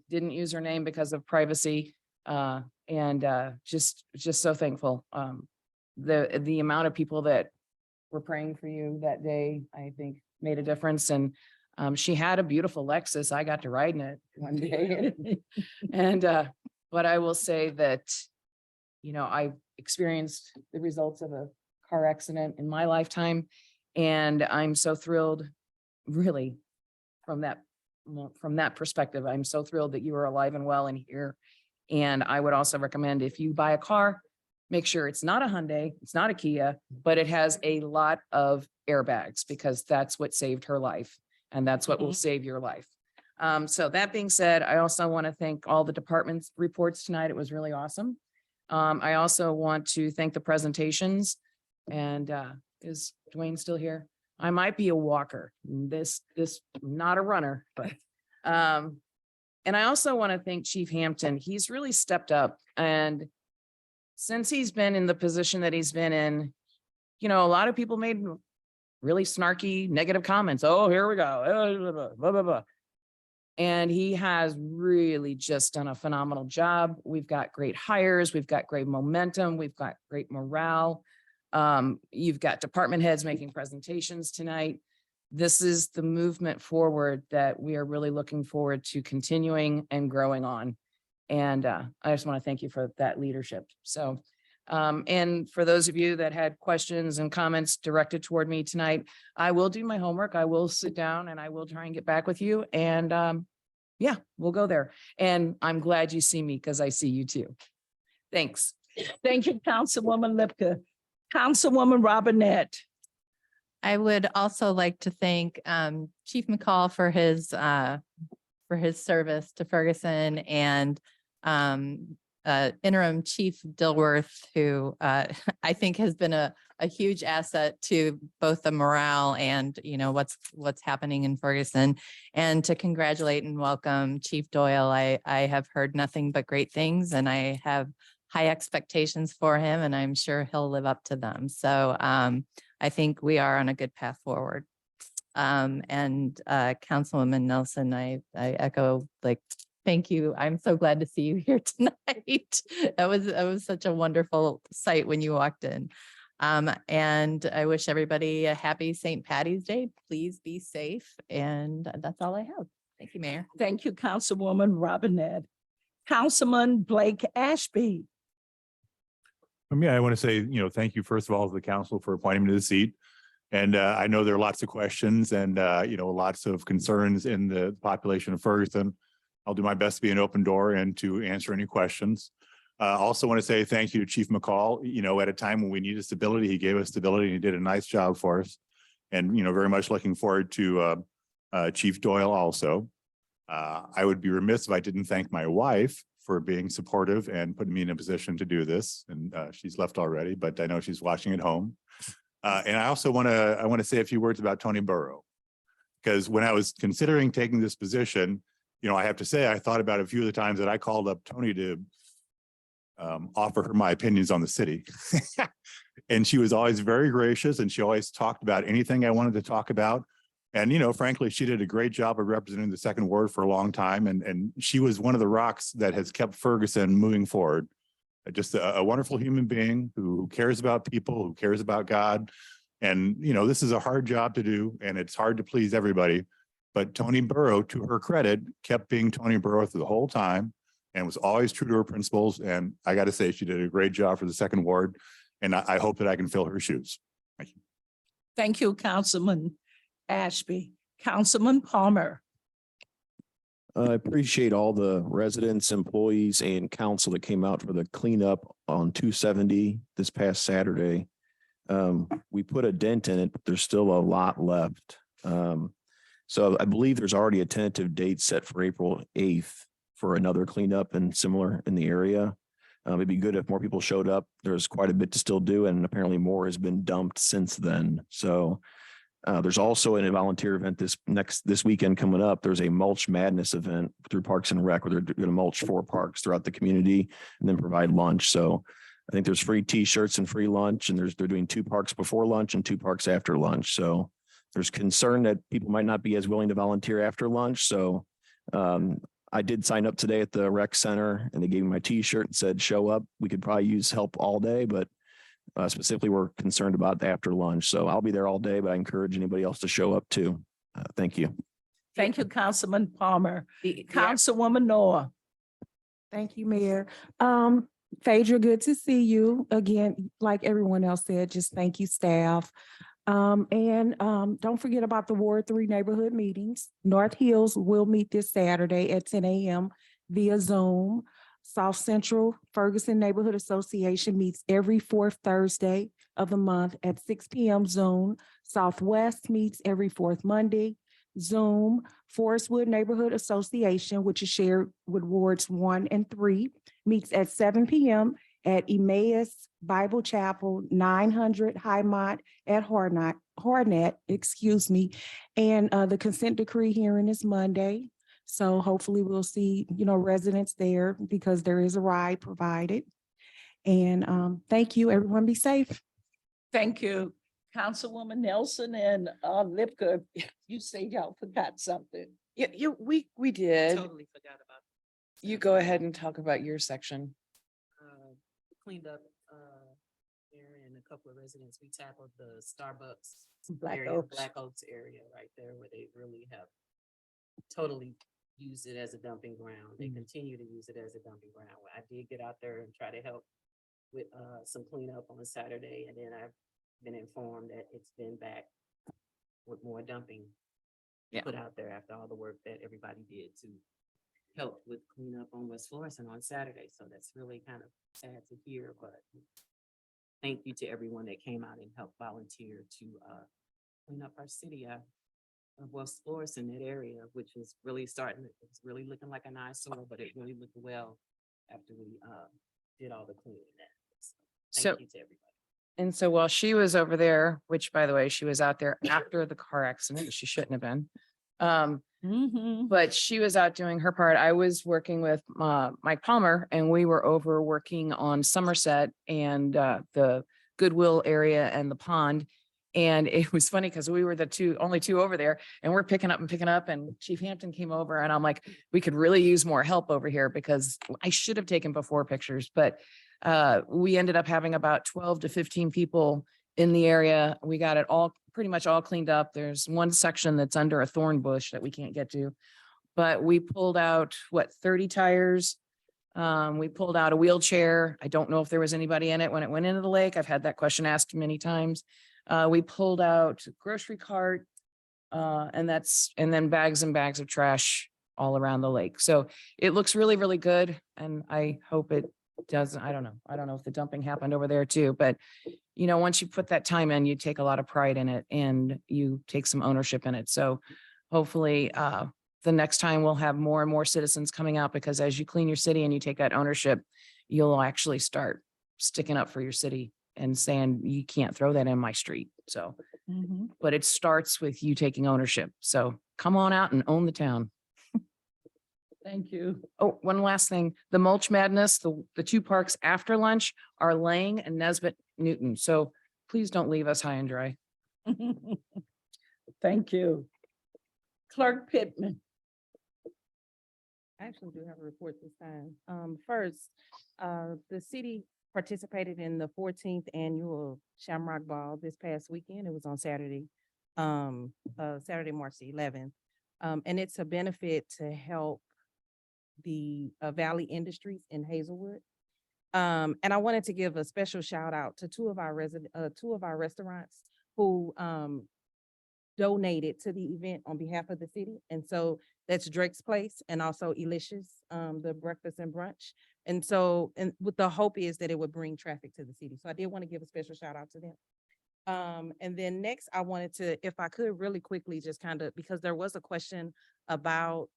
didn't use her name because of privacy. Just so thankful. The amount of people that were praying for you that day, I think made a difference. And she had a beautiful Lexus. I got to ride in it one day. But I will say that, I experienced the results of a car accident in my lifetime. And I'm so thrilled, really, from that perspective, I'm so thrilled that you are alive and well and here. And I would also recommend, if you buy a car, make sure it's not a Hyundai, it's not a Kia, but it has a lot of airbags, because that's what saved her life. And that's what will save your life. So that being said, I also want to thank all the departments' reports tonight. It was really awesome. I also want to thank the presentations. And is Dwayne still here? I might be a walker. This not a runner, but and I also want to thank Chief Hampton. He's really stepped up, and since he's been in the position that he's been in, a lot of people made really snarky, negative comments. Oh, here we go. Blah, blah, blah. And he has really just done a phenomenal job. We've got great hires. We've got great momentum. We've got great morale. You've got department heads making presentations tonight. This is the movement forward that we are really looking forward to continuing and growing on. And I just want to thank you for that leadership. So, and for those of you that had questions and comments directed toward me tonight, I will do my homework. I will sit down and I will try and get back with you. And yeah, we'll go there. And I'm glad you see me, because I see you too. Thanks. Thank you, Councilwoman Lipka. Councilwoman Robinette. I would also like to thank Chief McCall for his service to Ferguson, and interim Chief Dilworth, who I think has been a huge asset to both the morale and what's happening in Ferguson. And to congratulate and welcome Chief Doyle. I have heard nothing but great things, and I have high expectations for him, and I'm sure he'll live up to them. So I think we are on a good path forward. And Councilwoman Nelson, I echo, thank you. I'm so glad to see you here tonight. That was such a wonderful sight when you walked in. And I wish everybody a happy St. Patty's Day. Please be safe. And that's all I have. Thank you, Mayor. Thank you, Councilwoman Robinette. Councilman Blake Ashby. I want to say, thank you, first of all, to the council for appointing me to the seat. And I know there are lots of questions and, lots of concerns in the population of Ferguson. I'll do my best to be an open door and to answer any questions. Also want to say thank you to Chief McCall. At a time when we needed stability, he gave us stability and he did a nice job for us. And, very much looking forward to Chief Doyle also. I would be remiss if I didn't thank my wife for being supportive and putting me in a position to do this. And she's left already, but I know she's watching at home. And I also want to say a few words about Tony Burrow, because when I was considering taking this position, I have to say, I thought about a few of the times that I called up Tony to offer her my opinions on the city. And she was always very gracious, and she always talked about anything I wanted to talk about. And, frankly, she did a great job of representing the second ward for a long time. And she was one of the rocks that has kept Ferguson moving forward. Just a wonderful human being who cares about people, who cares about God. And, this is a hard job to do, and it's hard to please everybody. But Tony Burrow, to her credit, kept being Tony Burrow through the whole time and was always true to her principles. And I got to say, she did a great job for the second ward. And I hope that I can fill her shoes. Thank you. Thank you, Councilman Ashby. Councilman Palmer. I appreciate all the residents, employees, and council that came out for the cleanup on 270 this past Saturday. We put a dent in it, but there's still a lot left. So I believe there's already a tentative date set for April 8th for another cleanup and similar in the area. It'd be good if more people showed up. There's quite a bit to still do, and apparently more has been dumped since then. So there's also a volunteer event this weekend coming up. There's a Mulch Madness event through Parks and Rec where they're going to mulch 4 parks throughout the community and then provide lunch. So I think there's free T-shirts and free lunch, and they're doing 2 parks before lunch and 2 parks after lunch. So there's concern that people might not be as willing to volunteer after lunch. So I did sign up today at the rec center, and they gave me my T-shirt and said, show up. We could probably use help all day, but specifically we're concerned about after lunch. So I'll be there all day, but I encourage anybody else to show up too. Thank you. Thank you, Councilman Palmer. Councilwoman Noah. Thank you, Mayor. Phaedra, good to see you again. Like everyone else said, just thank you, staff. Don't forget about the Ward 3 neighborhood meetings. North Hills will meet this Saturday at 10 a.m. via Zoom. South Central Ferguson Neighborhood Association meets every 4th Thursday of the month at 6 p.m. Zoom. Southwest meets every 4th Monday, Zoom. Forestwood Neighborhood Association, which is shared with Wards 1 and 3, meets at 7 p.m. at Emmaus Bible Chapel, 900 Highmont at Hornet, excuse me. And the consent decree hearing is Monday. So hopefully we'll see, residents there because there is a ride provided. And thank you, everyone be safe. Thank you. Councilwoman Nelson and Lipka, you say y'all forgot something. Yeah, we did. Totally forgot about. You go ahead and talk about your section. Cleaned up area and a couple of residents. We tackled the Starbucks Black area, Oaks. Black Oaks area right there where they really have totally used it as a dumping ground. They continue to use it as a dumping ground. I did get out there and try to help with some cleanup on Saturday, and then I've been informed that it's been back with more dumping put out there after all the work that everybody did to help with cleanup on West Florissant on Saturday. So that's really kind of sad to hear, but thank you to everyone that came out and helped volunteer to clean up our city of West Florissant, that area, which is really it's really looking like an eyesore, but it really looked well after we did all the cleaning. Thank you to everybody. And so while she was over there, which by the way, she was out there after the car accident, she shouldn't have been. But she was out doing her part. I was working with Mike Palmer, and we were over working on Somerset and the Goodwill area and the pond. And it was funny because we were the only two over there, and we're picking up, and Chief Hampton came over, and I'm like, we could really use more help over here because I should have taken before pictures, but we ended up having about 12 to 15 people in the area. We got it pretty much all cleaned up. There's one section that's under a thorn bush that we can't get to, but we pulled out 30 tires. We pulled out a wheelchair. I don't know if there was anybody in it when it went into the lake. I've had that question asked many times. We pulled out a grocery cart, and then bags and bags of trash all around the lake. So it looks really, really good. And I hope it doesn't, I don't know if the dumping happened over there too, but once you put that time in, you take a lot of pride in it and you take some ownership in it. So hopefully the next time we'll have more and more citizens coming out, because as you clean your city and you take that ownership, you'll actually start sticking up for your city and saying, you can't throw that in my street. So, but it starts with you taking ownership. So come on out and own the town. Thank you. Oh, one last thing, the Mulch Madness, the 2 parks after lunch are Lang and Nesbitt Newton. So please don't leave us high and dry. Thank you. Clerk Pittman. I actually do have a report this time. First, the city participated in the 14th annual Shamrock Ball this past weekend. It was on Saturday, Saturday, March the 11th. And it's a benefit to help the Valley Industries in Hazelwood. And I wanted to give a special shout out to two of our restaurants who donated to the event on behalf of the city. And so that's Drake's Place and also Elicious, the breakfast and brunch. And so, and with the hope is that it would bring traffic to the city. So I did want to give a special shout out to them. And then next, I wanted to, if I could really quickly, just kind of, because there was a question about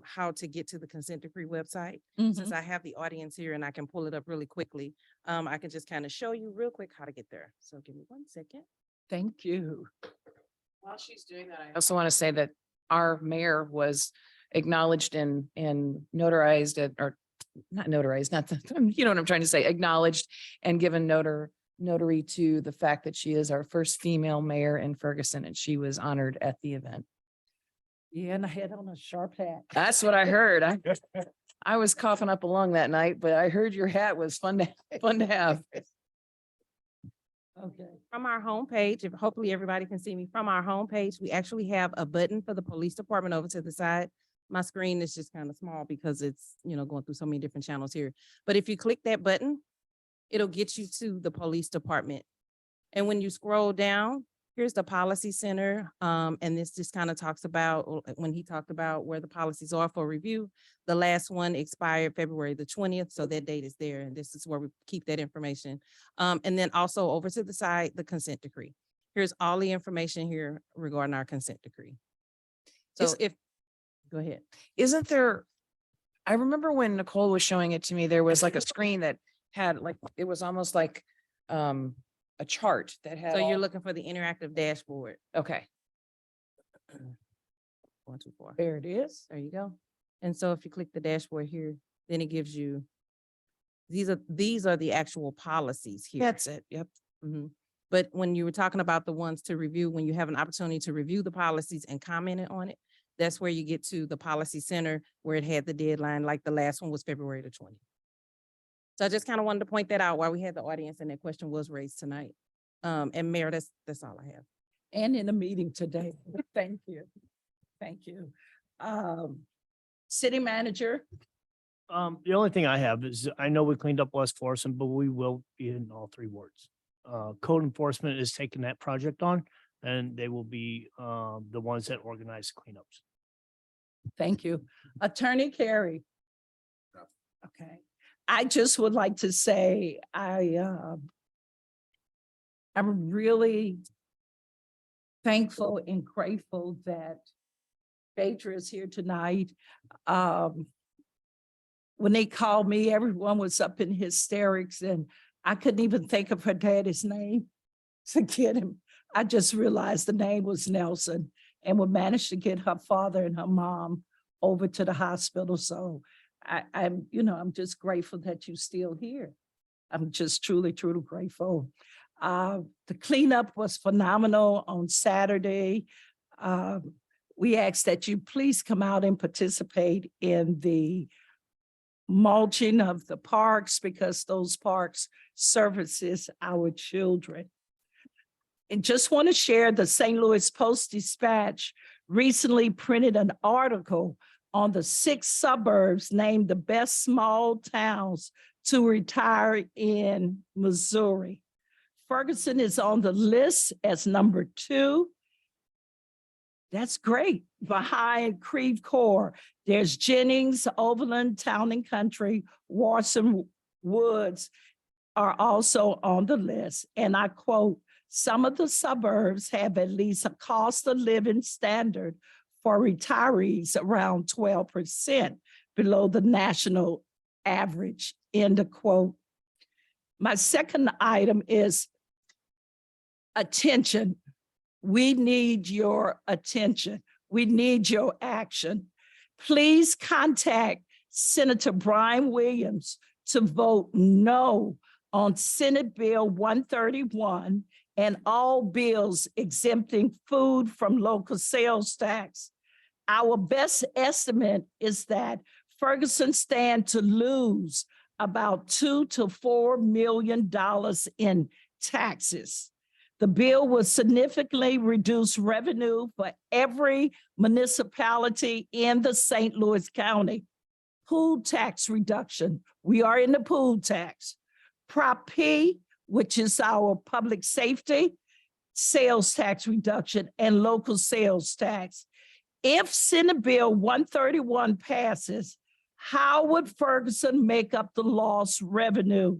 how to get to the consent decree website. Since I have the audience here and I can pull it up really quickly, I can just kind of show you real quick how to get there. So give me 1 second. Thank you. While she's doing that, I also want to say that our mayor was acknowledged and notarized or not notarized, not the, you know what I'm trying to say, acknowledged and given notary to the fact that she is our first female mayor in Ferguson, and she was honored at the event. Yeah, and I had on a sharp hat. That's what I heard. I was coughing up a lung that night, but I heard your hat was fun to have. Okay. From our homepage, if hopefully everybody can see me, from our homepage, we actually have a button for the police department over to the side. My screen is just kind of small because it's, you know, going through so many different channels here. But if you click that button, it'll get you to the police department. And when you scroll down, here's the policy center. And this just kind of talks about when he talked about where the policies are for review. The last one expired February the 20th. So that date is there. And this is where we keep that information. And then also over to the side, the consent decree. Here's all the information here regarding our consent decree. So go ahead. Isn't there, I remember when Nicole was showing it to me, there was like a screen that had like, it was almost like a chart that had. So you're looking for the interactive dashboard. Okay. 1, 2, 4. There it is. There you go. And so if you click the dashboard here, then it gives you, these are the actual policies here. That's it. Yep. But when you were talking about the ones to review, when you have an opportunity to review the policies and comment on it, that's where you get to the policy center where it had the deadline, like the last one was February the 20th. So I just kind of wanted to point that out while we had the audience and that question was raised tonight. And Mayor, that's all I have. And in the meeting today. Thank you. Thank you. City manager. The only thing I have is I know we cleaned up West Florissant, but we will be in all 3 wards. Code enforcement is taking that project on, and they will be the ones that organize cleanups. Thank you. Attorney Carey. Okay. I just would like to say I'm really thankful and grateful that Phaedra is here tonight. When they called me, everyone was up in hysterics and I couldn't even think of her daddy's name to get him. I just realized the name was Nelson, and we managed to get her father and her mom over to the hospital. So I'm just grateful that you're still here. I'm just truly, truly grateful. The cleanup was phenomenal on Saturday. We ask that you please come out and participate in the mulching of the parks, because those parks services our children. And just want to share, the St. Louis Post-Dispatch recently printed an article on the 6 suburbs named the best small towns to retire in Missouri. Ferguson is on the list as number 2. That's great. Behind Creve Coeur, there's Jennings, Overland, Town and Country, Warson Woods are also on the list. And I quote, some of the suburbs have at least a cost of living standard for retirees around 12% below the national average, end of quote. My second item is attention. We need your attention. We need your action. Please contact Senator Brian Williams to vote no on Senate Bill 131 and all bills exempting food from local sales tax. Our best estimate is that Ferguson stands to lose about $2 to $4 million in taxes. The bill will significantly reduce revenue for every municipality in the St. Louis County. Pool tax reduction. We are in the pool tax. Prop P, which is our public safety, sales tax reduction, and local sales tax. If Senate Bill 131 passes, how would Ferguson make up the lost revenue?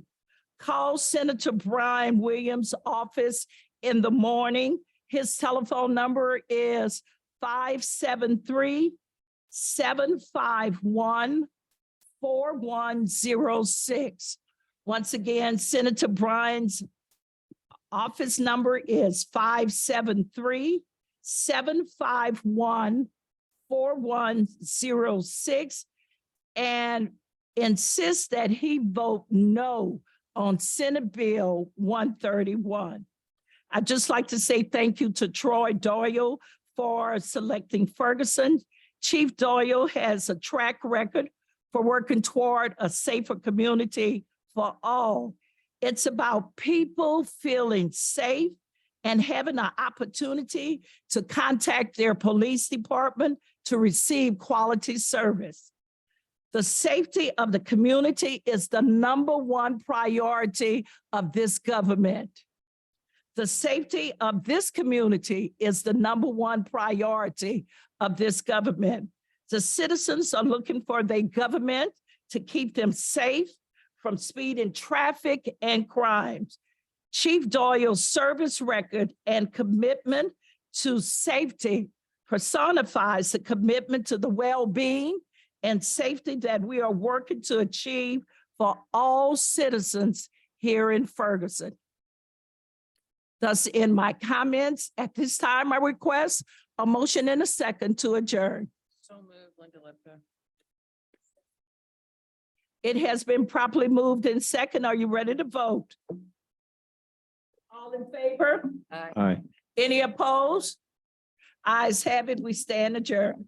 Call Senator Brian Williams' office in the morning. His telephone number is 573-751-4106. Once again, Senator Bryan's office number is 573-751-4106, and insist that he vote no on Senate Bill 131. I'd just like to say thank you to Troy Doyle for selecting Ferguson. Chief Doyle has a track record for working toward a safer community for all. It's about people feeling safe and having an opportunity to contact their police department to receive quality service. The safety of the community is the #1 priority of this government. The safety of this community is the #1 priority of this government. The citizens are looking for their government to keep them safe from speed in traffic and crimes. Chief Doyle's service record and commitment to safety personifies the commitment to the well-being and safety that we are working to achieve for all citizens here in Ferguson. Thus, in my comments, at this time, I request a motion and a second to adjourn. So moved, Linda Lipka. It has been properly moved in second. Are you ready to vote? All in favor? Aye. Any opposed? Ayes have it. We stand adjourned.